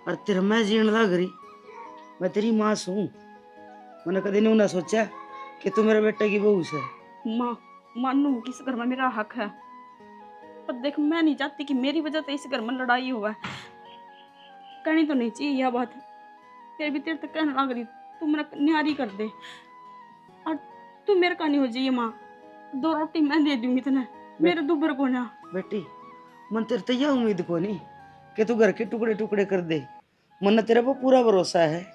और तेरा मैं जीण लग रही, मैं तेरी माँ हूँ, मैंने कभी नहीं ना सोचा कि तू मेरे बेटे की बहू से। माँ मानू कि इस घर में मेरा हक है, पर देख मैं नहीं चाहती कि मेरी वजह से इस घर में लड़ाई हुआ है, कहनी तो नहीं चाहिए यह बात, फिर भी तेरे तक कहने लग रही तू मेरा न्यारी कर दे और तू मेरे का नहीं हो जाइए। माँ 2 रोटी मैं दे दूंगी तेने, मेरे दुबर को ना। बेटी मन तेरे तो यह उम्मीद को नहीं कि तू घर के टुकड़े टुकड़े कर दे, मन तेरे पर पूरा भरोसा है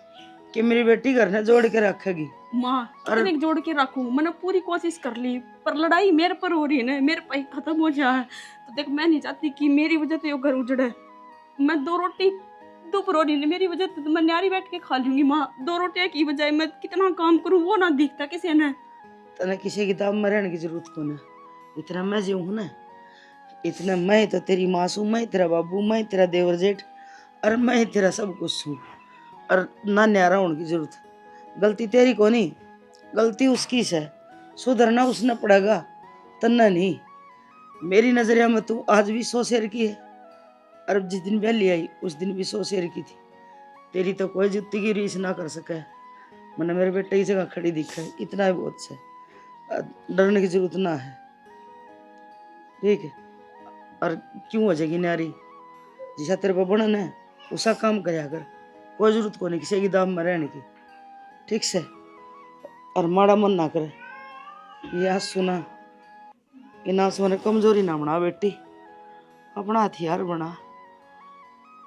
कि मेरी बेटी घर ने जोड़ के रखेगी। माँ इतने जोड़ के रखूं, मैंने पूरी कोशिश कर ली, पर लड़ाई मेरे पर हो रही है ना, मेरे पर ही खत्म हो जाए। तो देख मैं नहीं चाहती कि मेरी वजह से ये घर उजड़े, मैं 2 रोटी दोपहर नहीं मेरी वजह से तो मैं न्यारी बैठ के खा लूंगी। माँ 2 रोटियां की बजाय मैं कितना काम करूं वो ना दिखता किसी ने। तने किसी किताब में रहने की जरूरत को ना, इतना मैं जीऊँ ना, इतना मैं तो तेरी माँ हूँ, मैं तेरा बाबू, मैं तेरा देवर जेठ, और मैं तेरा सब कुछ हूँ, और ना न्यारा होने की जरूरत। गलती तेरी को नहीं, गलती उसकी से, सुधरना उसने पड़ेगा तन्ना नहीं। मेरी नजरिया में तू आज भी 100 शेर की है, और जिस दिन पहली आई उस दिन भी 100 शेर की थी। तेरी तो कोई जुत्ती की रीस ना कर सके, मैंने मेरे बेटे की जगह खड़ी दिखा है, इतना ही बहुत से, डरने की जरूरत ना है, ठीक है। और क्यों हो जाएगी न्यारी, जैसा तेरे पर बनन है उसा काम करया कर, कोई जरूरत को नहीं किसी की दाम में रहने की, ठीक से। और माड़ा मन ना करे, यह सुना कि ना सुने कमजोरी ना बना बेटी, अपना हथियार बना।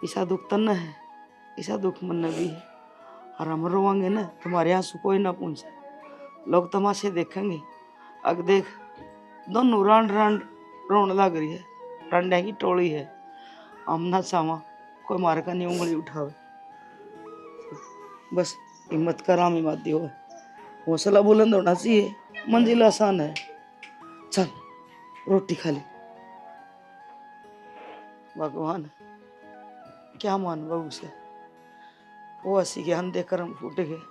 ऐसा दुख तन है, ऐसा दुख मन भी है, और हम रोवांगे ना तुम्हारे आंसू कोई ना पूछे, लोग तमाशे देखेंगे। अग देख दोनों रांड रांड रोने लग रही है, रांडा की टोली है, हम ना चावा कोई मार का नहीं उंगली उठावे, बस हिम्मत का राम हिम्मत दियो, हौसला बुलंद होना चाहिए, मंजिल आसान है। चल रोटी खा ले, भगवान क्या मान बहू से, वो हंसी के अंधे कर्म फूट गए।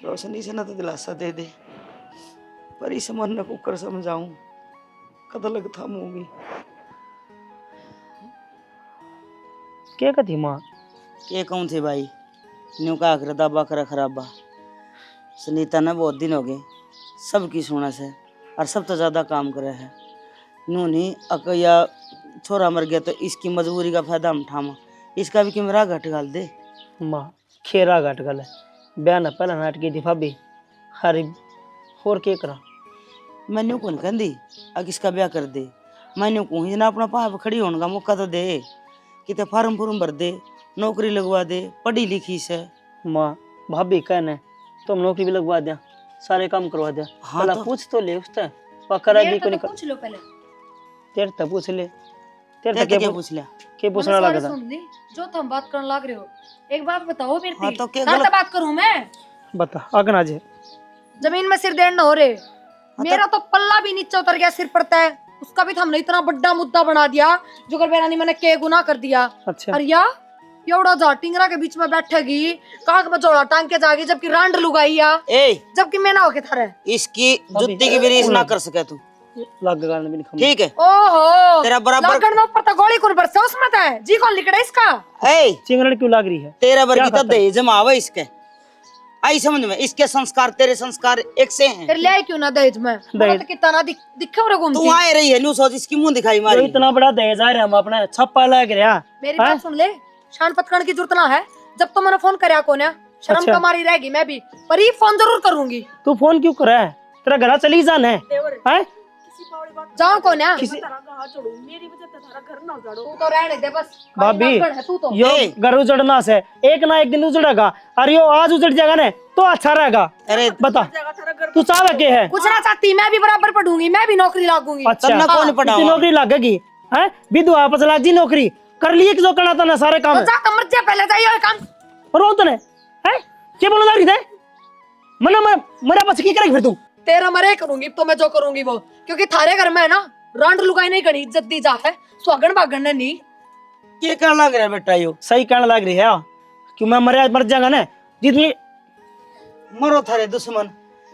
रोशनी से न तो दिलासा दे दे, पर इस मन न कुकर समझाऊं कद लग थामूंगी। क्या कथी माँ? के कौन थे भाई, न्यू का आखिर दाबा करा खराबा। सुनीता ने बहुत दिन हो गए सबकी सुना से, और सब तो ज्यादा काम करे है। न्यू नहीं अकया छोरा मर गया तो इसकी मजबूरी का फायदा हम उठामा, इसका भी किमरा घट गाल दे। माँ खेरा घट गल है, बयान पहला नाट की थी भाभी, हरी और के करा। मैंने कौन कहती अग इसका ब्याह कर दे, मैंने कहूँ जना अपना पाप खड़ी होने का मौका तो दे, कितने फार्म फुर्म भर दे, नौकरी लगवा दे, पढ़ी लिखी से। माँ भाभी कहने तुम नौकरी भी लगवा दिया, सारे काम करवा दिया। हाँ भला तो- पूछ तो ले उससे करेगी को नहीं कर। पूछ लो पहले। तेरे तक पूछ ले, तेरे तेरे तक तो क्या क्या पूछ लिया? के मैंने पूछना सारी लगा था। सुन ली जो तुम बात करने लग रहे हो। एक बात बताओ मेरे हाँ तो क्या साथ गलत- बात करूं मैं? बता आगन आज जमीन में सिर देना हो रहे, मेरा तो पल्ला भी नीचे उतर गया सिर पड़ता है, उसका भी हमने इतना बड़ा मुद्दा बना दिया जो कर बेरानी मैंने के गुनाह कर दिया। अच्छा अरे या एवढा जा टिंगरा के बीच में बैठेगी, काक में जोड़ा टांग के जागी, जबकि रांड लुगाई या, ए जबकि मैं ना होके थारे। इसकी जुत्ती की भी रीस ना कर सके तू, लग गाने भी नहीं खम। ठीक है? ओहो तेरा बराबर लागण में ऊपर तो गोली कौन बरसे उसमें तो है जी, कौन लिखड़ा इसका? ए चिंगड़ क्यों लग रही है? तेरा क्या वर्गी तो खाता है? दहेज में आवे इसके, आई समझ में, इसके संस्कार तेरे संस्कार एक से हैं। फिर ले क्यों ना दहेज में? दहेज- तो कितना ना दिखे हो रे तू घूमती। आए रही है न्यू सोच इसकी मुंह दिखाई जो मारी। इतना बड़ा दहेज आ रहा हम अपना छप्पा लग रहा। मेरी बात सुन ले, शान पतकन की जरूरत ना है। जब तो मैंने फोन करया कोने, शर्म अच्छा। कमारी रहेगी मैं भी, पर ये फोन जरूर करूंगी। तू फोन क्यों कर रहा है? तेरा घर चली जाना है, हैं? जाओ कोने, किसी मेरी वजह से तारा घर ना उजाड़ो। तू तो रहने दे बस। भाभी नागण है तू तो। यो ए। घर उजड़ना से एक ना एक दिन उजड़ेगा, और यो आज उजड़ जाएगा ना तो अच्छा रहेगा। अरे बता तू चाहे के है? कुछ ना चाहती, मैं भी बराबर पढ़ूंगी, मैं भी नौकरी लागूंगी। अच्छा तन्ना कौन इतनी पढ़ावा? नौकरी लगेगी हैं? विधवा आपस लाग जी नौकरी कर लिए जो करना था ना सारे काम तो जा कमर जा पहले जाइए काम। रो तो ने हैं? क्या बोलना रही थे? मना मरा बस की करेगी फिर तू? तेरा मरे करूंगी तो मैं जो करूंगी वो, क्योंकि थारे घर में है ना रांड लुगाई नहीं करी, इज्जत दी जा है, स्वागण बागण ने नहीं। क्या कर लग रहा है बेटा यो? सही कहने लग रही है क्यों? मैं मर जाएगा ना जितनी मरो थारे दुश्मन।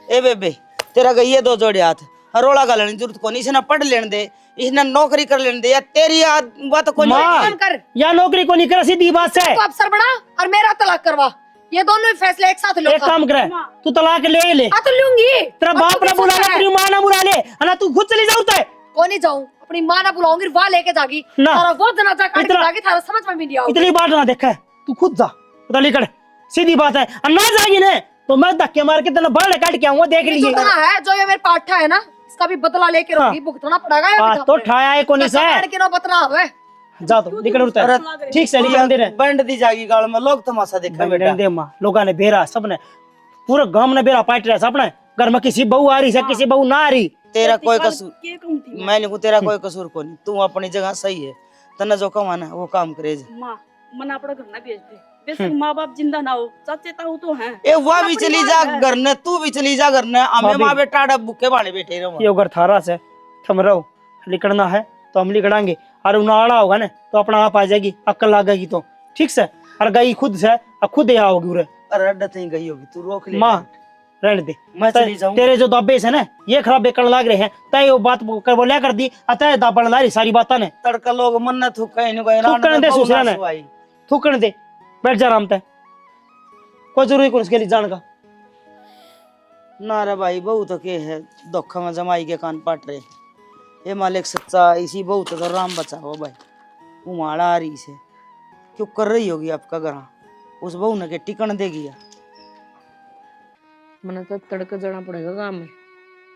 ए बेबे तेरा गई है दो जोड़े हाथ, रोड़ा का लेने जरूरत को नहीं, इसने पढ़ लेने दे, इसने नौकरी कर लेने दे, या तेरी बात को माँ काम कर, या नौकरी को नहीं कर सीधी बात से। तो अफसर बना और मेरा तलाक करवा, ये दोनों ही फैसले एक साथ लो। एक काम करे तू तलाक ले ले, हाँ तो लूंगी। तेरा और बाप तू ना भी बुला सोच ले, रहा है? तेरी माँ ना बुला ले, ना तू खुद चली जाऊँ है। कौन नहीं जाऊं, अपनी माँ ना बुलाऊंगी, वहाँ लेके जागी ना। तारा वो जनाजा काट के इतना- जागी, थारा समझ में भी नहीं आऊंगी। इतनी बात ना देखा है, तू खुद जा पता नहीं कर, सीधी बात है। और ना जाएगी ना तो मैं धक्के मार के तेना बड़ा काट के आऊंगा, देख ये लीजिए। जितना है जो ये मेरे पाठा है ना, इसका भी बदला लेके रहूंगी, भुगतना पड़ेगा। ये भी तो सामने। ठाया है कोनी से, काट के ना बतना हवे। जा तो निकल उड़ता है, ठीक से निकल दे रहे बंड दी जागी गाल में, लोग तमाशा देखा बेटा। दे माँ लोगों ने बेरा, सबने पूरे गांव ने बेरा पाट रहा है, सबने घर में किसी बहू आ रही है, किसी बहू ना आ रही। तेरा कोई कसूर, के कहूं थी मैं नहीं, तेरा कोई कसूर को नहीं, तू अपनी जगह सही है, तना जो कमाना है वो काम करे जा। माँ मन अपना घर ना भेज दे, बेशक माँ बाप जिंदा ना हो, चाचे ताऊ तो हैं। ए वह भी चली जा घर ने, तू भी चली जा घर ने, हमें भाभी। माँ बेटा आड़ा भूखे बाड़े बैठे रहो। ये घर थारा से थम रहो, लिकड़ना है तो हम लिकड़ांगे, और उनाड़ा होगा ना तो अपना आप आ जाएगी, अक्ल लागेगी तो ठीक से। और गई खुद से और खुद यहाँ होगी उरे। अरे अड्डा तई गई होगी, तू रोक ले। माँ रहने दे, मैं चली जाऊं। तेरे जो दब्बे से ना ये खराब बेकड़ लाग रहे हैं, तय वो बात कर बोलिया कर दी, अतः दाबड़ ला रही सारी बातें ने। तड़का लोग मन थूक कहीं न कहीं थूकने दे सुसरा ने, थूकने दे, बैठ जा आराम ते, कोई जरूरी कौन उसके लिए जान का। ना रे भाई बहू तो के है, धोखा में जमाई के कान पाट रहे, ये मालिक सच्चा, इसी बहू तो राम बचाओ भाई। उमाड़ा आ रही से क्यों कर रही होगी आपका घर, उस बहू ने के टिकन देगी या? मैंने तो तड़का जाना पड़ेगा काम में।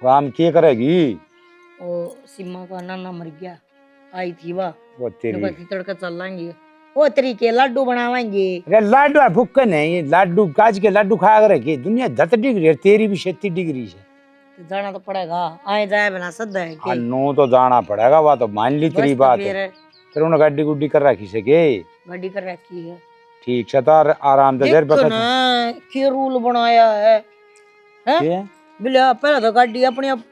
काम क्या करेगी? और सीमा का नाना मर गया, आई थी वाह, वो तेरी तड़का चल लाएंगे, वो तरीके लड्डू बनावाएंगे। अरे लाडू है भुक्कन है, ये लाडू काज के लाडू खाया करे की दुनिया 10 डिग्री है, तेरी भी 36 डिग्री से। तो जाना तो पड़ेगा, आए जाए बिना सद है हाँ नो तो जाना पड़ेगा, वह तो मान ली तेरी बात है। फिर उन्हें गाड़ी गुड्डी कर रखी से के गाड़ी कर रखी है, ठीक से तो आराम से देर देखो ना क्या रूल बनाया है, हैं? बिल्ला पहले तो गाड़ी अपने आप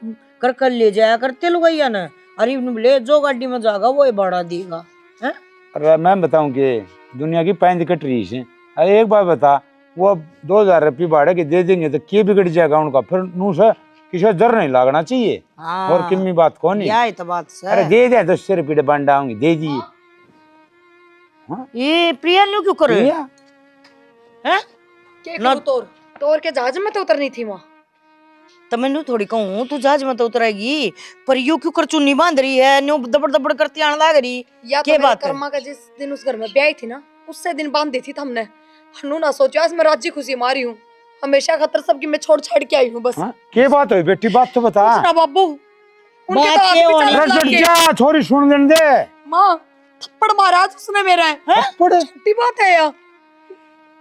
कर ले जाया करते लोग ना, अरे ले जो गाड़ी में जाएगा वो ही भाड़ा देगा, हैं? अरे मैं बताऊं कि दुनिया की 5 कट रही है। अरे एक बात बता, वो 2000 रुपये भाड़े के दे देंगे तो क्या बिगड़ जाएगा उनका? फिर नू से किसी डर नहीं लगना चाहिए। और किम्मी बात कौन है? यही तो बात सर। अरे दे दे 10 रुपये बंड आऊंगी, दे दिए। ये प्रिया न्यू क्यों कर रहे भैया, हैं? के करूं तोर के जहाज में तो उतरनी थी माँ। तो मैंने थोड़ी कहूँ तू जहाज में तो उतरेगी, पर यू क्यों कर चुन्नी बांध रही है, न्यू दबड़ दबड़ करती आने लग रही। या क्या तो बात है? कर्मा का जिस दिन उस घर में ब्याह थी ना, उससे दिन बांध दी थी हमने। हनु ना सोचो आज मैं राजी खुशी मारी हूँ, हमेशा खतर सबकी मैं छोड़ छाड़ के आई हूँ बस। हाँ? क्या बात है बेटी, बात तो बता। ना बाबू उनके बात तो हाथ क्या भी होनी? चलने अरे लग चढ़ गए। जा, छोरी सुन देने दे। माँ थप्पड़ मारा आज उसने मेरा है। पड़े छोटी बात है यार,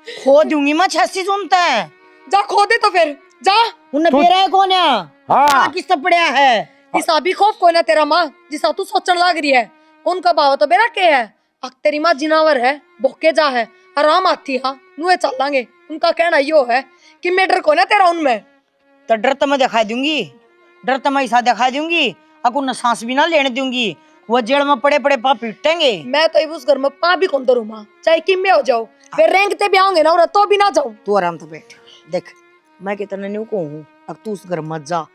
खो दूंगी मैं 86 सुनता है। जा खो दे तो फिर जा। उन्हें बेरा है कौन है? हाँ किस पड़या है? इसा भी खौफ कोई ना तेरा माँ जिसा तू सोचने लग रही है। उनका भाव तो बेरा के है, अक तेरी माँ जिनावर है, भोके जा है, आराम आती हाँ नुए चलांगे। उनका कहना यो है कि मैं डर को ना तेरा उनमें। तो डर तो मैं दिखा दूंगी, डर तो मैं ऐसा दिखा दूंगी, अकुन न सांस भी ना लेने दूंगी। वो जेल में पड़े पड़े पाप पीटेंगे। मैं तो उस घर में पा भी कौन दरू माँ, चाहे किम में हो जाओ, फिर रेंगते भी आओगे ना और तो भी ना जाऊं। तू आराम से बैठ। देख मैं कितना न्यू को हूँ, अब तू उस घर मत जा,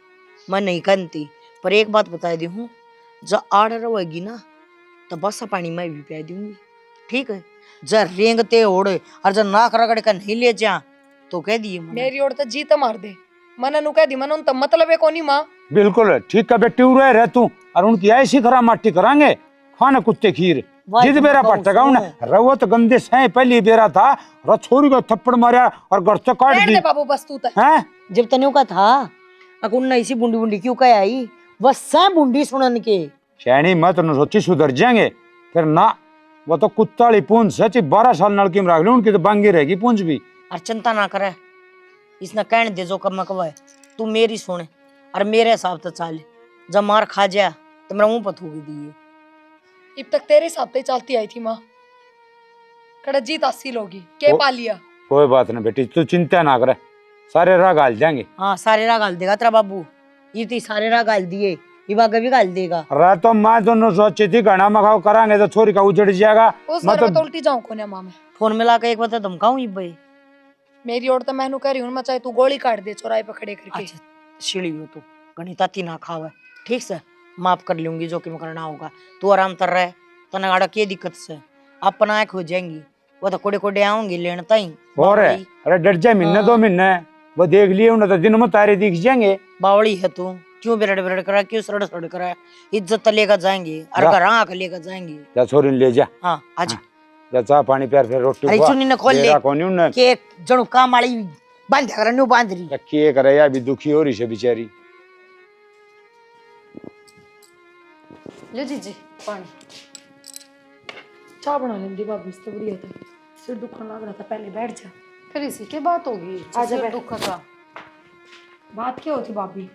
मैं नहीं कहती। पर एक बात बता दी हूँ, जब आड़ रहेगी ना तो बस पानी मैं भी पिया दूंगी, ठीक है? जब रेंगते ओढ़े और जब नाक रगड़ कर नहीं ले जा तो कह दिए मैंने। मेरी ओर तो जीत मार दे, मना नु कह दी मन उन तो मतलब है कोनी माँ। बिल्कुल ठीक है बेटी, उड़े रह तू। और उनकी ऐसी खरा माटी करांगे, खाना कुत्ते खीर जिद बेरा पटका उन्हें रवत गंदे से पहली बेरा था और छोरी को थप्पड़ मारा और घर से काट बैठ दी दे बाबू बस तू तो। हैं। जब तने का था अकुन ऐसी बुंडी बुंडी क्यों कह आई? बस से बुंडी सुनन के शैनी मत न सोची सुधर जाएंगे फिर ना। वो तो कुत्ताली पूंछ सच 12 साल नलकी में रख ली, उनकी तो बांगी रहेगी पूंछ भी। और चिंता ना करे, इसने कहने दे जो कम कवा है, तू मेरी सुने और मेरे हिसाब से चल। जब मार खा जा तो मेरा मुंह पर थूक दिए। अब तक तेरे हिसाब से चलती आई थी माँ, कड़ा जीत हासिल होगी के पा लिया। कोई बात नहीं बेटी, तू चिंता ना करे, सारे राह गाल जाएंगे। हाँ सारे राह गाल देगा तेरा बाबू, ये तो सारे राह गाल दिए, ये आगे भी गाल देगा। रात तो मैं दोनों सोची थी घना मखाओ करांगे तो छोरी का उजड़ जाएगा। उस मैं घर में तो उल्टी जाऊं कोने माँ में। फोन मिला के एक बार धमकाऊं ये भाई। मेरी ओर तो मैनू कह रही हूँ, मैं चाहे तू गोली काट दे चौराहे पे खड़े करके। अच्छा सीढ़ी हो तू गणिता तीना खावे, ठीक से माफ कर लूंगी जो कि मैं करना होगा। तू आराम कर रहा है, तना गाड़ा की दिक्कत से अपना आँख हो जाएंगी। वो तो कोड़े कोड़े आऊंगी लेने ताई। और है अरे डर जाए महीने 2 महीने वो देख लिए उन्हें तो दिन में तारे दिख जाएंगे। बावड़ी है तू, क्यों बेरड़ बेरड़ करा, क्यों सड़ सड़ करा? इज्जत तो लेकर जाएंगे और घर आके लेकर जाएंगे। जा छोरी ले जा, हाँ आज जा चाह पानी प्यार फिर रोटी अरे चुन्नी ने खोल ले बेरा कोनी उन्हें के जणु काम वाली बांध कर न्यू बांध रही। रखी करे या भी दुखी हो रही है बेचारी। लो जीजी पानी। चाय बना लेंदी भाभी, इस तो बढ़िया था, सिर दुखने लग रहा था, पहले बैठ जा। फिर इसी की बात होगी, आजा सिर बैठ। दुख का। बात क्या होती भाभी,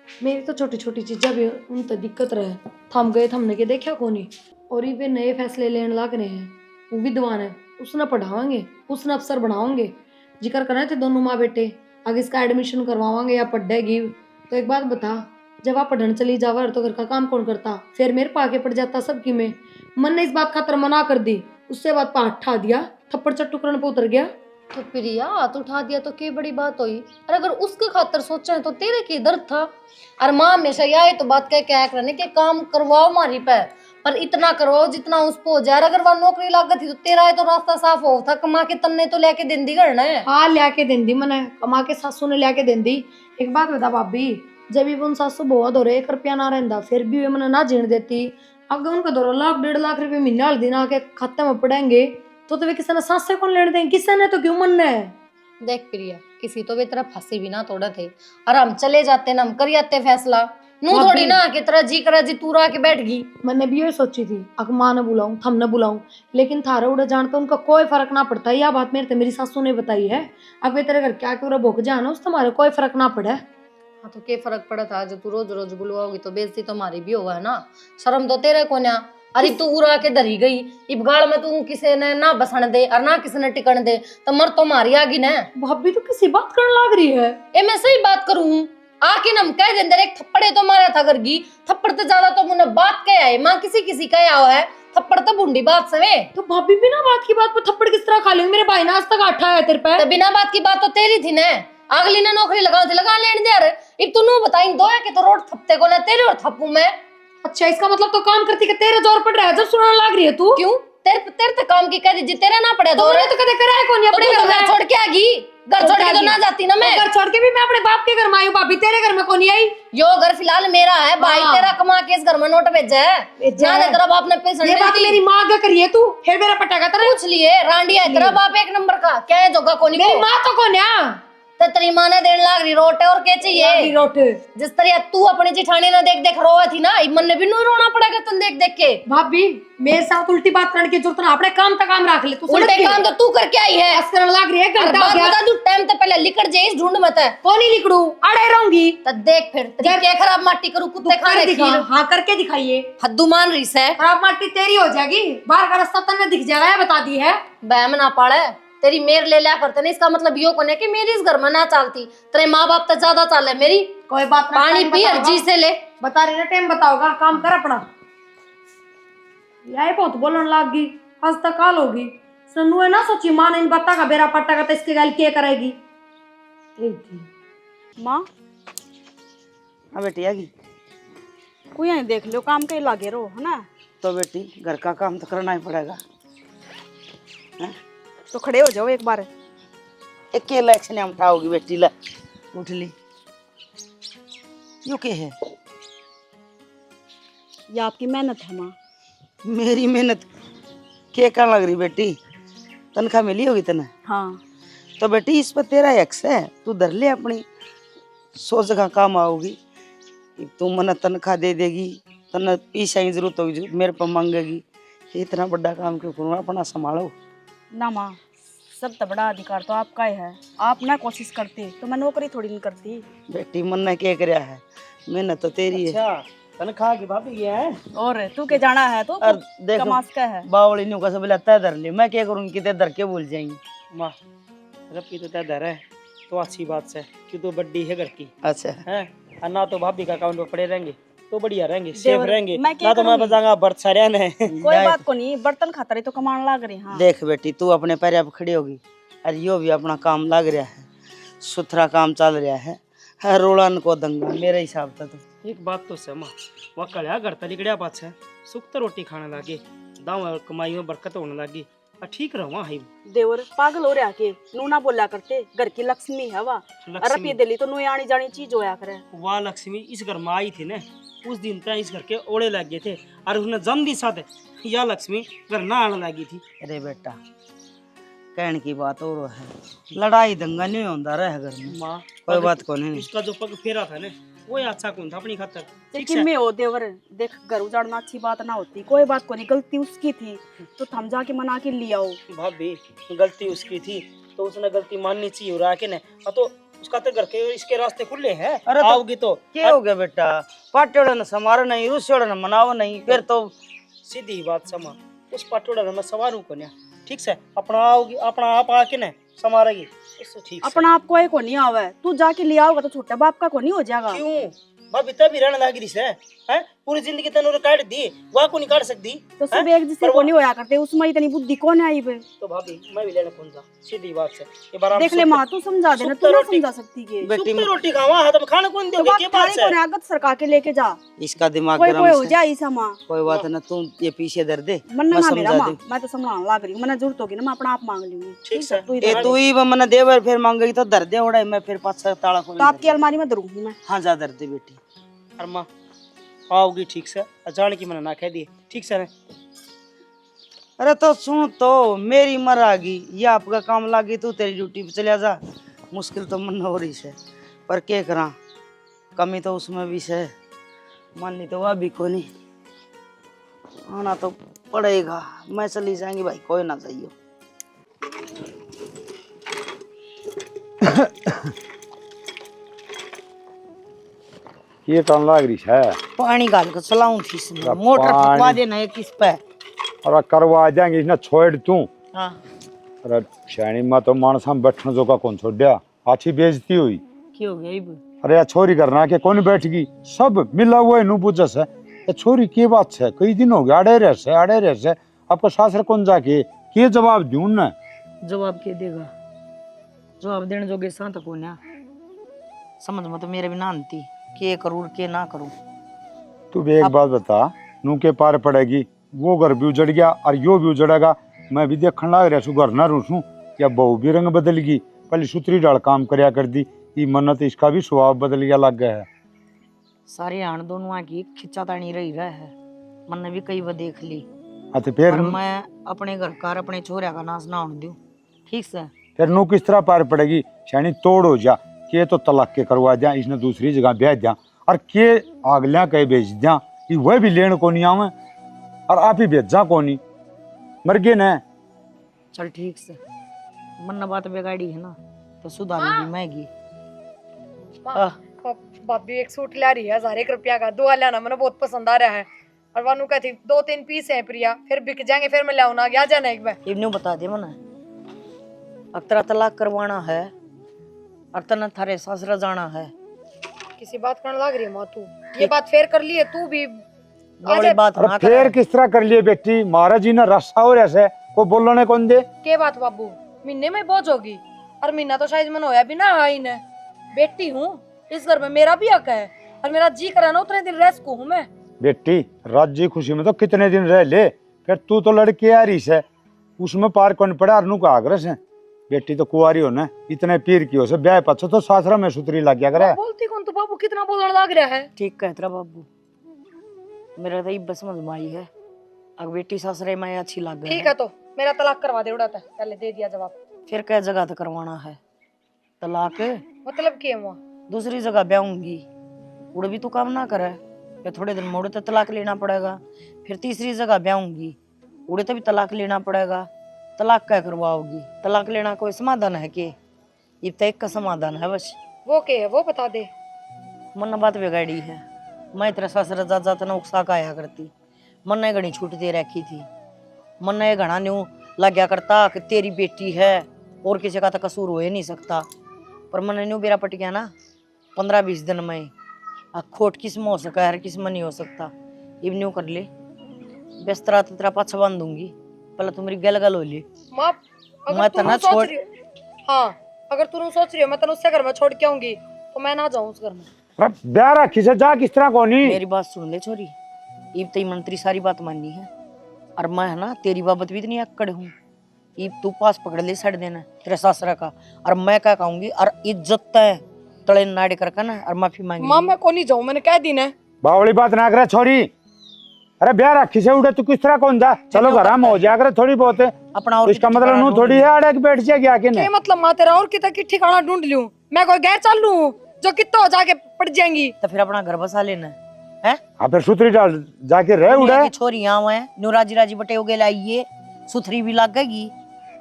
मेरी तो छोटी छोटी चीजें भी उन तो दिक्कत रहे, थम गए थमने के देखा कोनी। और ये नए फैसले लेने लग रहे हैं, वो विद्वान है, उसने पढ़ावांगे, उसने अफसर बनावांगे। जिक्र कर रहे थे दोनों माँ बेटे, आगे इसका एडमिशन करवावांगे या पढ़ेगी। तो एक बात बता, जब आप पढ़ने चली जावा तो घर का काम कौन करता? फिर मेरे पाके पड़ जाता सबकी में। मन ने इस बात खातर मना कर दी, उससे बात पाठ ठा दिया, थप्पड़ चट्टू करने पे उतर गया। तो प्रिया हाथ उठा दिया तो क्या बड़ी बात हुई? और अगर उसके खातर सोचा है तो तेरे की दर्द था। और माँ हमेशा यही तो बात कह के करने के काम करवाओ मारी पे, पर इतना करवाओ जितना उस पे हो जाए। अगर वह नौकरी लागत थी तो तेरा है तो रास्ता साफ हो था, कमा के तन्ने तो लेके देंदी करना है। हाँ लिया देंदी मैंने, कमा के सासू ने लिया देंदी। एक बात बता भाभी, जब भी उन सासू बहुत हो रहे 1 रुपया ना रहता, फिर भी वे मैंने ना जीण देती। अगर उनका 2 लाख 1.5 लाख रुपए महीने वाले दिन आके खाते में पड़ेंगे तो वे किसी ने सांस से कौन लेने देंगे? किसी ने तो क्यों मनना है? देख प्रिया, किसी तो वे तरह फंसी भी ना थोड़ा थे, और हम चले जाते ना, हम कर जाते फैसला नू थोड़ी ना कि तरह जी करा जी तू रहा के बैठ गई। मैंने भी यही सोची थी, अगर माँ ने बुलाऊं थम न बुलाऊं, लेकिन थारा उड़े जान तो उनका कोई फर्क ना पड़ता। यह बात मेरी सासू ने बताई है। अब वे तेरे घर क्या क्यों भूख जाना, उस तुम्हारे कोई फर्क ना पड़े। हाँ तो क्या फर्क पड़ा था? जो तू रोज रोज बुलवाओगी तो बेइज्जती तो हमारी भी होगा है ना, शर्म तो तेरे को ना। अरे तू उड़ा के धरी गई, इब गाड़ में तू किसी ने ना बसन दे और ना किसी ने टिकन दे तो मर तो मारी आगी ना। भाभी तो किसी बात करने लग रही है। ए मैं सही बात करूँ, आके नम कह दे एक थप्पड़े तो मारा था करगी, थप्पड़ तो ज्यादा तो मुन्ने बात कह आए, माँ किसी किसी कह आओ है थप्पड़ तो बूंदी बात से। तो भाभी बिना बात की बात पर थप्पड़ किस तरह खा लेंगे? मेरे भाई ने आज तक आठा है तेरे पे। तो बिना बात की बात तो तेरी थी ना, अगली ने नौकरी लगाओ थी, लगा लेने दे। अरे तू नु बताई दो है कि तो रोड थपते को ना तेरे और थप्पू मैं। अच्छा इसका मतलब तो काम करती के तेरे जोर पड़ रहा है जब सुनाने लग रही है तू। क्यों तेरे तेरे तो काम की कह दी तेरा ना पड़े तो दो मैंने तो कदे करा है कौन अपने घर में? छोड़ के आ गई, घर छोड़ के तो ना जाती ना मैं। घर छोड़ के भी मैं अपने बाप के घर में आई हूं, भाभी तेरे घर में कौन आई? यो घर फिलहाल मेरा है, भाई तेरा कमा के इस घर में नोट भेजा है। भेजा है। तेरा बाप ने पैसा ये बात मेरी माँ का करिए तू, फिर मेरा पटाखा तेरा पूछ लिए रांडिया है तेरा बाप एक नंबर का, क्या है जोगा कोनी मेरी माँ तो कौन है? तो तेरी माँ ने देने लाग रही रोटे और क्या चाहिए? रोट जिस तरह तू अपनी जिठानी ने देख देख रोआ थी ना, मन ने भी नू रोना पड़ेगा तुम देख देख के। भाभी मेरे साथ उल्टी बात करने की जरूरत ना, अपने काम तक काम रख ले तू। उल्टे काम तो तू करके आई है। अस्कर लग रही है घंटा हो गया। बता दू टाइम तो पहले लिकड़ जाए इस ढूंढ मत है। कौन ही लिकड़ू अड़े रहूंगी। तो देख फिर तेरी क्या खराब माटी करू कुत्ते खाने की। हाँ करके दिखाइए। हद्दू मान रही से खराब माटी तेरी हो जाएगी, बाहर का रास्ता तन्ने दिख जाएगा, बता दी है। बहम ना पाड़े तेरी मेर ले लिया करते नहीं, इसका मतलब यो कोने कि मेरी इस घर में ना चलती, तेरे माँ बाप तो ज्यादा चाले मेरी। कोई बात ना, पानी पी अर्जी से ले। बता रही ना टाइम बताओगा, काम कर अपना। यही बहुत बोलने लग गई, आज तक काल होगी। सन्नू है ना सोची माँ ने इन बत्ता का बेरा पट्टा का तो इसके गाल क्या करेगी। माँ हाँ बेटी आ गई। कोई यहाँ देख लो, काम के लागे रहो है ना। तो बेटी घर का काम तो करना ही पड़ेगा। तो खड़े हो जाओ एक बार। अकेला एक्शन उठाओगी बेटी, ला उठ ली। यू के है? ये आपकी मेहनत है माँ। मेरी मेहनत क्या करने लग रही बेटी? तनख्वाह मिली होगी तने? हाँ तो बेटी इस पर तेरा एक्स है, तू धर ले अपनी, 100 जगह काम आओगी। तू मन तनख्वाह दे देगी, तने पैसा की जरूरत होगी मेरे पर मांगेगी। इतना बड़ा काम क्यों करूँ, अपना संभालो ना माँ। सबसे बड़ा अधिकार तो आपका ही है, आप ना कोशिश करते तो मैं नौकरी थोड़ी नहीं करती। बेटी मन ने क्या करया है, मेहनत तो तेरी है। अच्छा तनख्वाह की भाभी ये है। और तू के जाना है तो और देखो कमास का है। बावली न्यू का सब तय धर ले, मैं क्या करूँगी कितने धर के भूल जाएंगी। माँ रबी तो तय धर है तो अच्छी बात से, कि तो बड्डी है घर की अच्छा है, और ना तो भाभी का अकाउंट में पड़े रहेंगे तो बढ़िया रहेंगे, सेफ देवर, रहेंगे। मैं क्या ना तो मैं करूँगी? बजाऊंगा बर्त सारे ने। कोई बात को नहीं, बर्तन खाता रही तो कमान लाग रही। हाँ देख बेटी तू अपने पैर पर खड़ी होगी, और यो भी अपना काम लग रहा है, सुथरा काम चल रहा है। रोलन को दंगा मेरे हिसाब से तो। एक बात तो सह माँ, वह कलिया घर तलिकड़िया पाछ है, सुख तो रोटी खाने लगे, दाव कमाई में बरकत होने लगी, और ठीक रहो वहाँ। देवर पागल हो रहा के नू ना बोला करते, घर की लक्ष्मी है वाह। अरब दिल्ली तो नू आनी जानी चीज होया करे। वह लक्ष्मी इस घर में आई थी ने, उस दिन तक इस घर के ओढ़े लग गए थे, और उसने जन्म दी साथ यह लक्ष्मी घर ना आने लगी थी। अरे बेटा कहने की बात और है, लड़ाई दंगा नहीं होता रहे घर में। माँ कोई बात को नहीं। उसका जो पग फेरा था ने, वो अच्छा कौन था अपनी खातर। लेकिन मैं हो देवर, देख घर उजाड़ना अच्छी बात ना होती। कोई बात को नहीं, गलती उसकी थी तो थम जाके मना के लिया हो। भाभी गलती उसकी थी तो उसने गलती माननी चाहिए रहा के ने, तो उसका तो घर के इसके रास्ते खुले हैं। अरे तो आओगी तो क्या हो गया बेटा, पाटोड़ा ने समारो नहीं, रुसोड़ा ने मनाओ नहीं, फिर तो सीधी बात समा, उस पटोड़ा में सवारू को ना, ठीक से अपना आओगी, अपना आप आके ना समारेगी, इससे ठीक से। अपना आप कोई को नहीं आवे, तू जाके लिया होगा तो छोटा बाप का को नहीं हो जाएगा। क्यों भाभी तभी रहने लगी रही से, हैं पूरी जिंदगी तने काट दी, वह को नहीं काट सकती। तो सब एक जिससे को नहीं होया करते, उसमें इतनी बुद्धि कौन आई बे? तो भाभी मैं भी लेने कौन सा, सीधी बात से ये बार देख ले माँ, तू समझा देना, तू ना समझा सकती के। बेटी तो रोटी खावा है तो खाना कौन तो दोगे, बात क्या बात थाली को है? आगत सरका के लेके जा, इसका दिमाग कोई गरम कोई हो से। जाए ऐसा माँ। कोई बात ना, तुम ये पीछे दर दे, मन मैं ना मेरा समझा माँ, दूं। मैं तो संभालने लग रही हूँ, मैंने जरूरत होगी ना मैं अपना आप मांग लूंगी। ठीक है। तू ए इधर तू ही मन देवर फिर मांगेगी तो दर दे उड़ा, मैं फिर पास से ताला खोल तो आपकी अलमारी में धरूंगी मैं। हाँ जा दर दे बेटी। और माँ आओगी ठीक से, अचानक ही मैंने ना कह दिए, ठीक से ना। अरे तो सुन, तो मेरी मर आ गई, ये आपका काम लागी, तू तेरी ड्यूटी पे चला जा। मुश्किल तो मन हो रही है, पर क्या करा, कमी तो उसमें भी है, माननी तो वह भी को नहीं, आना तो पड़ेगा। मैं चली जाएंगी भाई, कोई ना जाइयो। ये काम लाग रही है, पानी गाल के चलाऊं थी इसमें, अरे मोटर पानी। फुकवा देना है किस पे। और करवा जाएंगे इसने छोड़ तू। हाँ अरे श्रेणी में तो मानस हम बैठने जो का कौन छोड़ा, अच्छी बेइज्जती हुई। क्या हो गया इब? अरे यार छोरी करना के कौन बैठ गई, सब मिला हुआ है नू पूछस है। कि छोरी के बात है, कई दिन हो गया अड़े रह से आपका सासर कौन जाके के जवाब दूं ना? जवाब के देगा? जवाब देने जोगे सांत को ना समझ में तो मेरे भी ना आती के करूँ के ना करूँ। तू भी एक बात बता, नू के पार पड़ेगी, वो घर भी उजड़ गया और यो भी उजड़ेगा। मैं भी देखने लग रहा छू घर ना रूसू या बहू भी रंग बदल गई, पहले सुतरी डाल काम करया कर दी, ये मन्नत इसका भी स्वभाव बदल गया लग गया है। सारी आन दोनों की खिंचा तानी रही रहा है, मैंने भी कई बार देख ली। अच्छा फिर पर मैं अपने घर का अपने छोरिया का नाश ना होने दूं, ठीक से? फिर नू किस तरह पार पड़ेगी? शानी तोड़ हो जा के तो तलाक के करवा दिया, इसने दूसरी जगह भेज दिया और के आगलियां कहीं भेज दिया, ये वह भी लेन को नहीं आवे और आप ही भेजा को नहीं, मर गए न। चल ठीक से, मन्ना बात बिगाड़ी है ना तो सुधारी मैगी। भाभी एक सूट ला रही है 1000 रुपया का, दो लाना मैंने बहुत पसंद आ रहा है। और वानू कहती 2-3 पीस हैं प्रिया, फिर बिक जाएंगे, फिर मैं लाऊं ना, आ जाना एक बार। इब्नू बता दे मना अक्तरा तलाक करवाना है और तना थारे ससुरा जाना है। किसी बात करने लग रही है माँ तू, ये बात फेर कर ली है तू भी। बड़ी बात ना फिर कर। किस तरह कर लिए बेटी? महाराज जी ने रस्सा और ऐसे को बोलने ने कौन दे? के बात बाबू, महीने में पहुंच होगी और महीना तो शायद मन होया भी ना आई ने। बेटी हूँ इस घर में, मेरा भी हक है और मेरा जी करा ना उतने दिन रह सकूं हूँ मैं। बेटी राज्य खुशी में तो कितने दिन रह ले, फिर तू तो लड़की आ रही है, उसमें पार कौन पड़ा अरनू का आग्रह है। बेटी तो कुआरी हो ना, इतने पीर की हो से ब्याह पछो तो सासरा में सुतरी लग गया करे। बोलती कौन तो बाबू, कितना बोलने लग रहा है। ठीक कहता बाबू, मेरा तो इब समझ में आई है, अगर बेटी ससुरे में अच्छी लग ठीक है तो मेरा तलाक करवा दे, उड़ाता पहले दे दिया जवाब। फिर कई जगह तो करवाना है तलाक? मतलब क्या हुआ? दूसरी जगह ब्याहूंगी, उड़ भी तू काम ना करे, या थोड़े दिन मोड़े तो तलाक लेना पड़ेगा। फिर तीसरी जगह ब्याहूंगी, उड़े तो भी तलाक लेना पड़ेगा। तलाक क्या करवाओगी? तलाक लेना कोई समाधान है के? ये तो एक का समाधान है बस। वो क्या है वो बता दे। मन बात बिगाड़ी है, मैं तेरा ससुर जा तना उकसा का आया करती, मन ने घनी छूट दे रखी थी, मन ने घना न्यू लग गया करता कि तेरी बेटी है और किसी का तो कसूर हो ही नहीं सकता। पर मन न्यू बेरा पट गया ना 15-20 दिन में, खोट किस में हो सका है, किस में नहीं हो सकता। इब न्यू कर ले, बेस्तरा तेरा पाछा बांध दूंगी, पहले तुम्हारी गल हो ली। माँ मैं तना छोड़, हाँ अगर तू सोच रही हो मैं तने उससे घर में छोड़ के आऊंगी तो मैं ना जाऊं उस घर में। ब्याह रखी से जा किस तरह को नहीं? मेरी बात सुन ले छोरी, इब तई मंत्री सारी बात माननी है और मैं है ना तेरी बाबत भी इतनी अक्कड़ हूँ। इब तू पास पकड़ ले सड़ देना तेरे ससुरा का, और मैं क्या कहूंगी और इज्जत तय तले नाड़े करके ना और माफी मांगी। माँ मैं को नहीं जाऊं, मैंने कह दी ना। बावली बात ना करे छोरी, अरे ब्याह रखी से उड़े तू किस तरह कौन जा? चलो घर में हो जाया करे थोड़ी बहुत, अपना और इसका मतलब नू थोड़ी है अड़े बैठ जाएगी आके ये मतलब माँ तेरा और कितना की ठिकाना ढूंढ लूं मैं? कोई गैर चाल लूं जो कितना हो जाके पड़ जाएंगी? तो फिर अपना घर बसा लेना है। हाँ फिर सुतरी डाल जाके रह उड़े। छोरी यहाँ है न्यू राजी बटे उगे लाइए, सुथरी भी लगेगी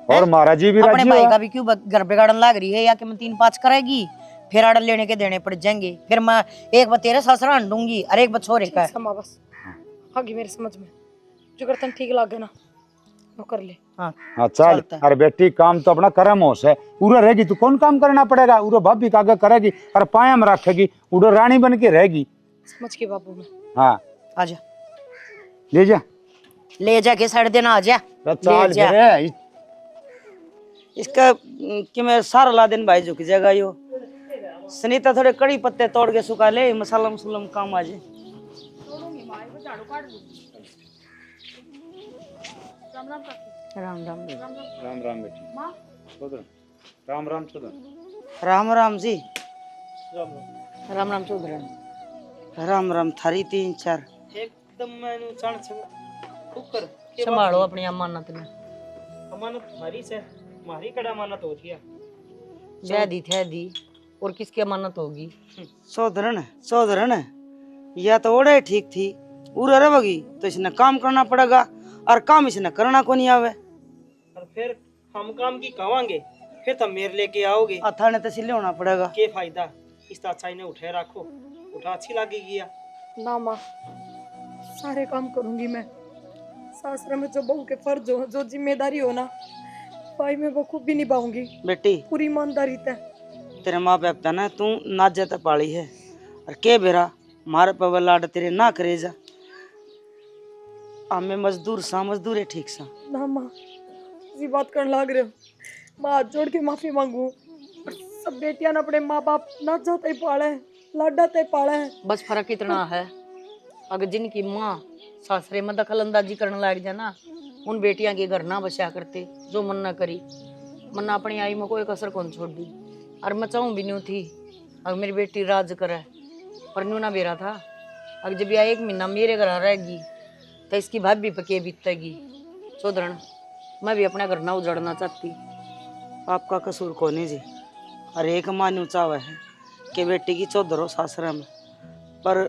और महाराज जी भी अपने राजी भाई हुआ। का भी क्यों घर बिगाड़न लग रही है, या कि मैं 3-5 करेगी फिर आर्डर लेने के देने पड़ जाएंगे। फिर मैं एक बार तेरे ससुरा दूंगी और एक बार छोरे का। समा बस आगे मेरे समझ में जो करतन ठीक लगे ना वो कर ले। हाँ हाँ चल, चलता है। अरे बेटी काम तो अपना कर्म हो से, उरे रहेगी तू कौन काम करना पड़ेगा? उरे भाभी का आगे करेगी और पाया में रखेगी, उड़े रानी बन के रहेगी। समझ के बाबू में। हाँ आजा ले जा के सड़ देना, आजा चल ले जा। फिर इसका कि मैं सारा ला दिन भाई झुक जाएगा यो। सुनीता थोड़े कड़ी पत्ते तोड़ के सुखा ले, मसाला मसलम काम आ जाए। राम राम राम राम बेटी, राम राम राम राम जी। राम राम चौधरी। राम राम थारी 3-4 एकदम मैंने चाण खूब कर संभालो अपनी अमानत ने। अमानत हमारी से, हमारी कड़ा अमानत होती है। ब्याह दी थे दी और किसकी अमानत होगी? चौधरन या तो ओड़े ठीक थी, उरा रहेगी तो इसने काम करना पड़ेगा और काम इसने करना को नहीं आवे। और फिर हम काम की कवांगे, फिर तुम मेरे लेके आओगे, थाने तहसील होना पड़ेगा। के फायदा? इस अच्छा इन्हें उठे रखो, उठा अच्छी लगेगी या ना माँ सारे काम करूंगी मैं, सासरा में जो बहू के फर्ज हो, जो जिम्मेदारी हो ना भाई मैं वो खूब भी निभाऊंगी बेटी पूरी ईमानदारी तय। तेरे माँ बाप था ना तू नाजत पाली है और के बेरा मारे पे लाड तेरे ना करे जा। हमें मजदूर सा मजदूर है ठीक सा ना माँ इसी बात करने लग रहे हो। माँ हाथ जोड़ के माफी मांगू। और सब बेटियां ना अपने माँ बाप ना चाहते ही पाले हैं, लाडाते पाले हैं। बस फर्क इतना है, अगर जिनकी माँ सासरे में दखल अंदाजी करने लग जाए ना, उन बेटियां के घर ना बचा करते। जो मन ना करी, मन्ना अपनी आई में कोई कसर कौन छोड़ दी। और मैं चाहूँ भी नहीं थी अगर मेरी बेटी राज करे, पर न्यू ना बेरा था। अगर जब यह 1 महीना मेरे घर रहेगी तो इसकी भाभी पके बीतेगी। चौधरण, मैं भी अपना घर ना उजड़ना चाहती। आपका कसूर कोनी जी। और एक मान्यू चाव है कि बेटी की चौधर हो सासरा में, पर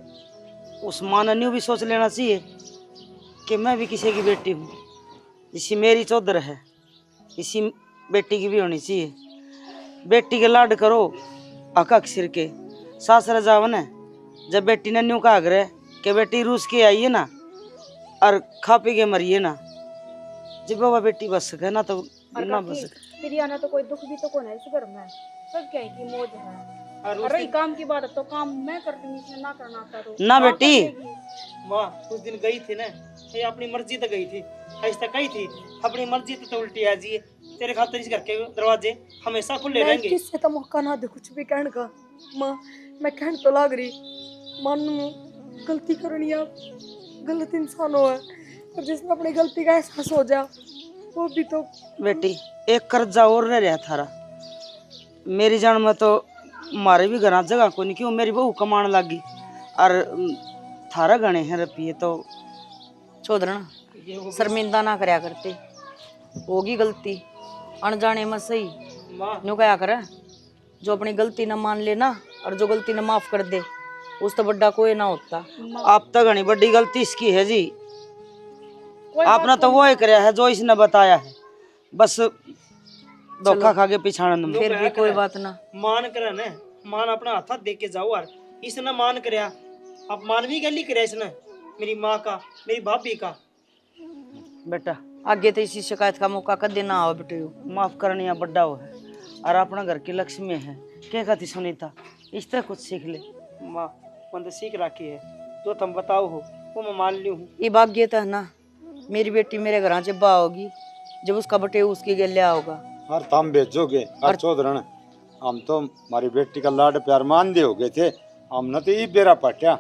उस माँ ने न्यू भी सोच लेना चाहिए कि मैं भी किसी की बेटी हूँ। इसी मेरी चौधर है, इसी बेटी की भी होनी चाहिए। बेटी के लाड करो हक सिर के। सासरा जावन है, जब बेटी ने न्यू कहा करे कि बेटी रूस के आइए ना और खा पी के मरिए ना, जब बाबा बेटी बस सके ना तो ना बस सके। फिर आना तो कोई दुख भी तो कौन है इस घर में, सब क्या है कि मौज है। अरे काम की बात है तो काम मैं कर दूंगी, इसने ना करना आता तो ना बेटी। माँ उस दिन गई थी ना, ये अपनी मर्जी तो गई थी, ऐसा कही थी अपनी मर्जी तो उल्टी आ जी। तेरे खातिर इस घर के दरवाजे हमेशा खुले मैं रहेंगे। किससे तो मौका ना दे कुछ भी कहने का। माँ मैं कहने तो लग रही, मानू गलती करनी है, गलत इंसान हो है, पर जिसमें अपनी गलती का एहसास हो जाए वो भी तो। बेटी एक कर्जा और रह रहा थारा। मेरी जान में तो मारे भी घर जगह को नहीं, क्यों मेरी बहू कमाने लगी और थारा गणे हैं रुपये तो। चौधरण, शर्मिंदा ना करया करते, होगी गलती अनजाने में सही। न्यू क्या करे, जो अपनी गलती न मान ले ना और जो गलती न माफ कर दे, उस तो बड़ा कोई ना होता। आप तो घनी बड़ी गलती इसकी है जी। आपने तो वो ही कराया है जो इसने बताया है, बस धोखा खा के पिछाड़न में। फिर भी कोई बात ना। मान करे ना, मान अपना हाथ दे के जाओ यार। इसने मान करया, आप मानवी गली करया इसने, मेरी माँ का, मेरी भाभी का। बेटा आगे तो इसी शिकायत का मौका कदे ना आओ बेटे। माफ करनी है बड्डा हो है और अपना घर की लक्ष्मी है। क्या कहती सुनीता, इस तरह कुछ सीख ले। माँ मन तो सीख रखी है, जो तुम बताओ हो वो मैं मान ली हूँ। ये भाग्य तो है ना, मेरी बेटी मेरे घर जब बा होगी, जब उसका बटे उसकी गल्या होगा। और तुम भेजोगे और चौधरण, हम तो हमारी बेटी का लाड प्यार मान दे हो गए थे, हमने तो ये बेरा पट्या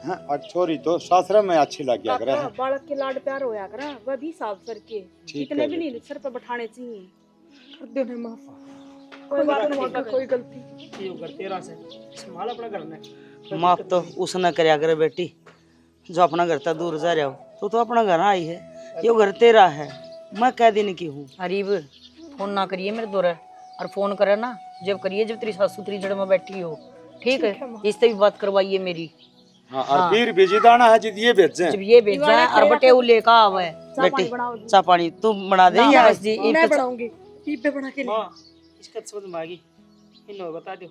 हैं। और छोरी तो सासरा में अच्छी लग गया करे है। बालक के लाड प्यार होया करा, वह भी साफ करके इतने भी नहीं सर पर बैठाने चाहिए। कर दो ने माफ, कोई बात नहीं होगा, कोई गलती। ये घर तेरा से संभाल अपना घर में। माफ तो उसने करया करे बेटी, जो अपना घर तक दूर जा रहा हो। तो अपना घर आई है, ये घर तेरा है, मैं कह दिन की हूँ। अरीब, फोन ना करिए मेरे दौरे, और फोन करे ना जब करिए जब तेरी सासू तेरी जड़ में बैठी हो, ठीक है? इससे भी बात करवाइए मेरी। हाँ, और फिर भेजी दाना है जिद ये भेजे, जब ये भेजा है और बटे वो लेकर आवे। बेटी चाय पानी तू बना दे या बस जी, मैं बनाऊंगी, पीपे बना के ले। माँ इसका समझ में आ गई, इन बता दो।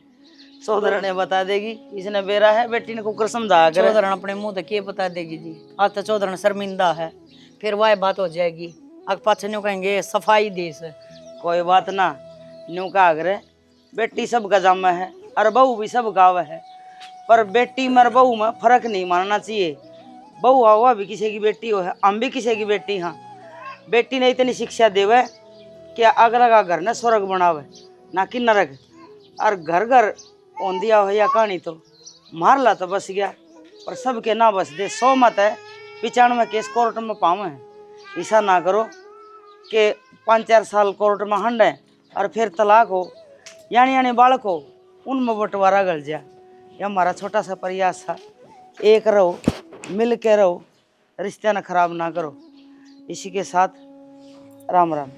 चौधरी ने बता देगी, इसने बेरा है, बेटी ने कुकर समझा कर। चौधरण अपने मुंह तक ये बता देगी जी। आज तो चौधरण शर्मिंदा है, फिर वह बात हो जाएगी। अग पाछे न्यू कहेंगे सफाई देश। कोई बात ना, न्यू का अगर बेटी सब गजामा है और बहू भी सब गाँव है, पर बेटी मर बहू में फर्क नहीं मानना चाहिए। बहू हुआ भी किसी की बेटी हो है, हम भी किसी की बेटी। हाँ, बेटी ने इतनी शिक्षा देवे कि अगला का घर ने स्वर्ग बनावे ना कि नरक। और घर घर ओन दिया हो या कहानी तो मार ला तो बस गया, पर सबके ना बस दे। 100 मत है 95 केस कोर्ट में पावे हैं। ऐसा ना करो कि 5-4 साल कोर्ट में हंड है और फिर तलाक हो, यानी बालक हो, उनमें बंटवारा गल जाए। ये हमारा छोटा सा प्रयास था, एक रहो, मिल के रहो, रिश्ते न खराब ना करो। इसी के साथ राम राम।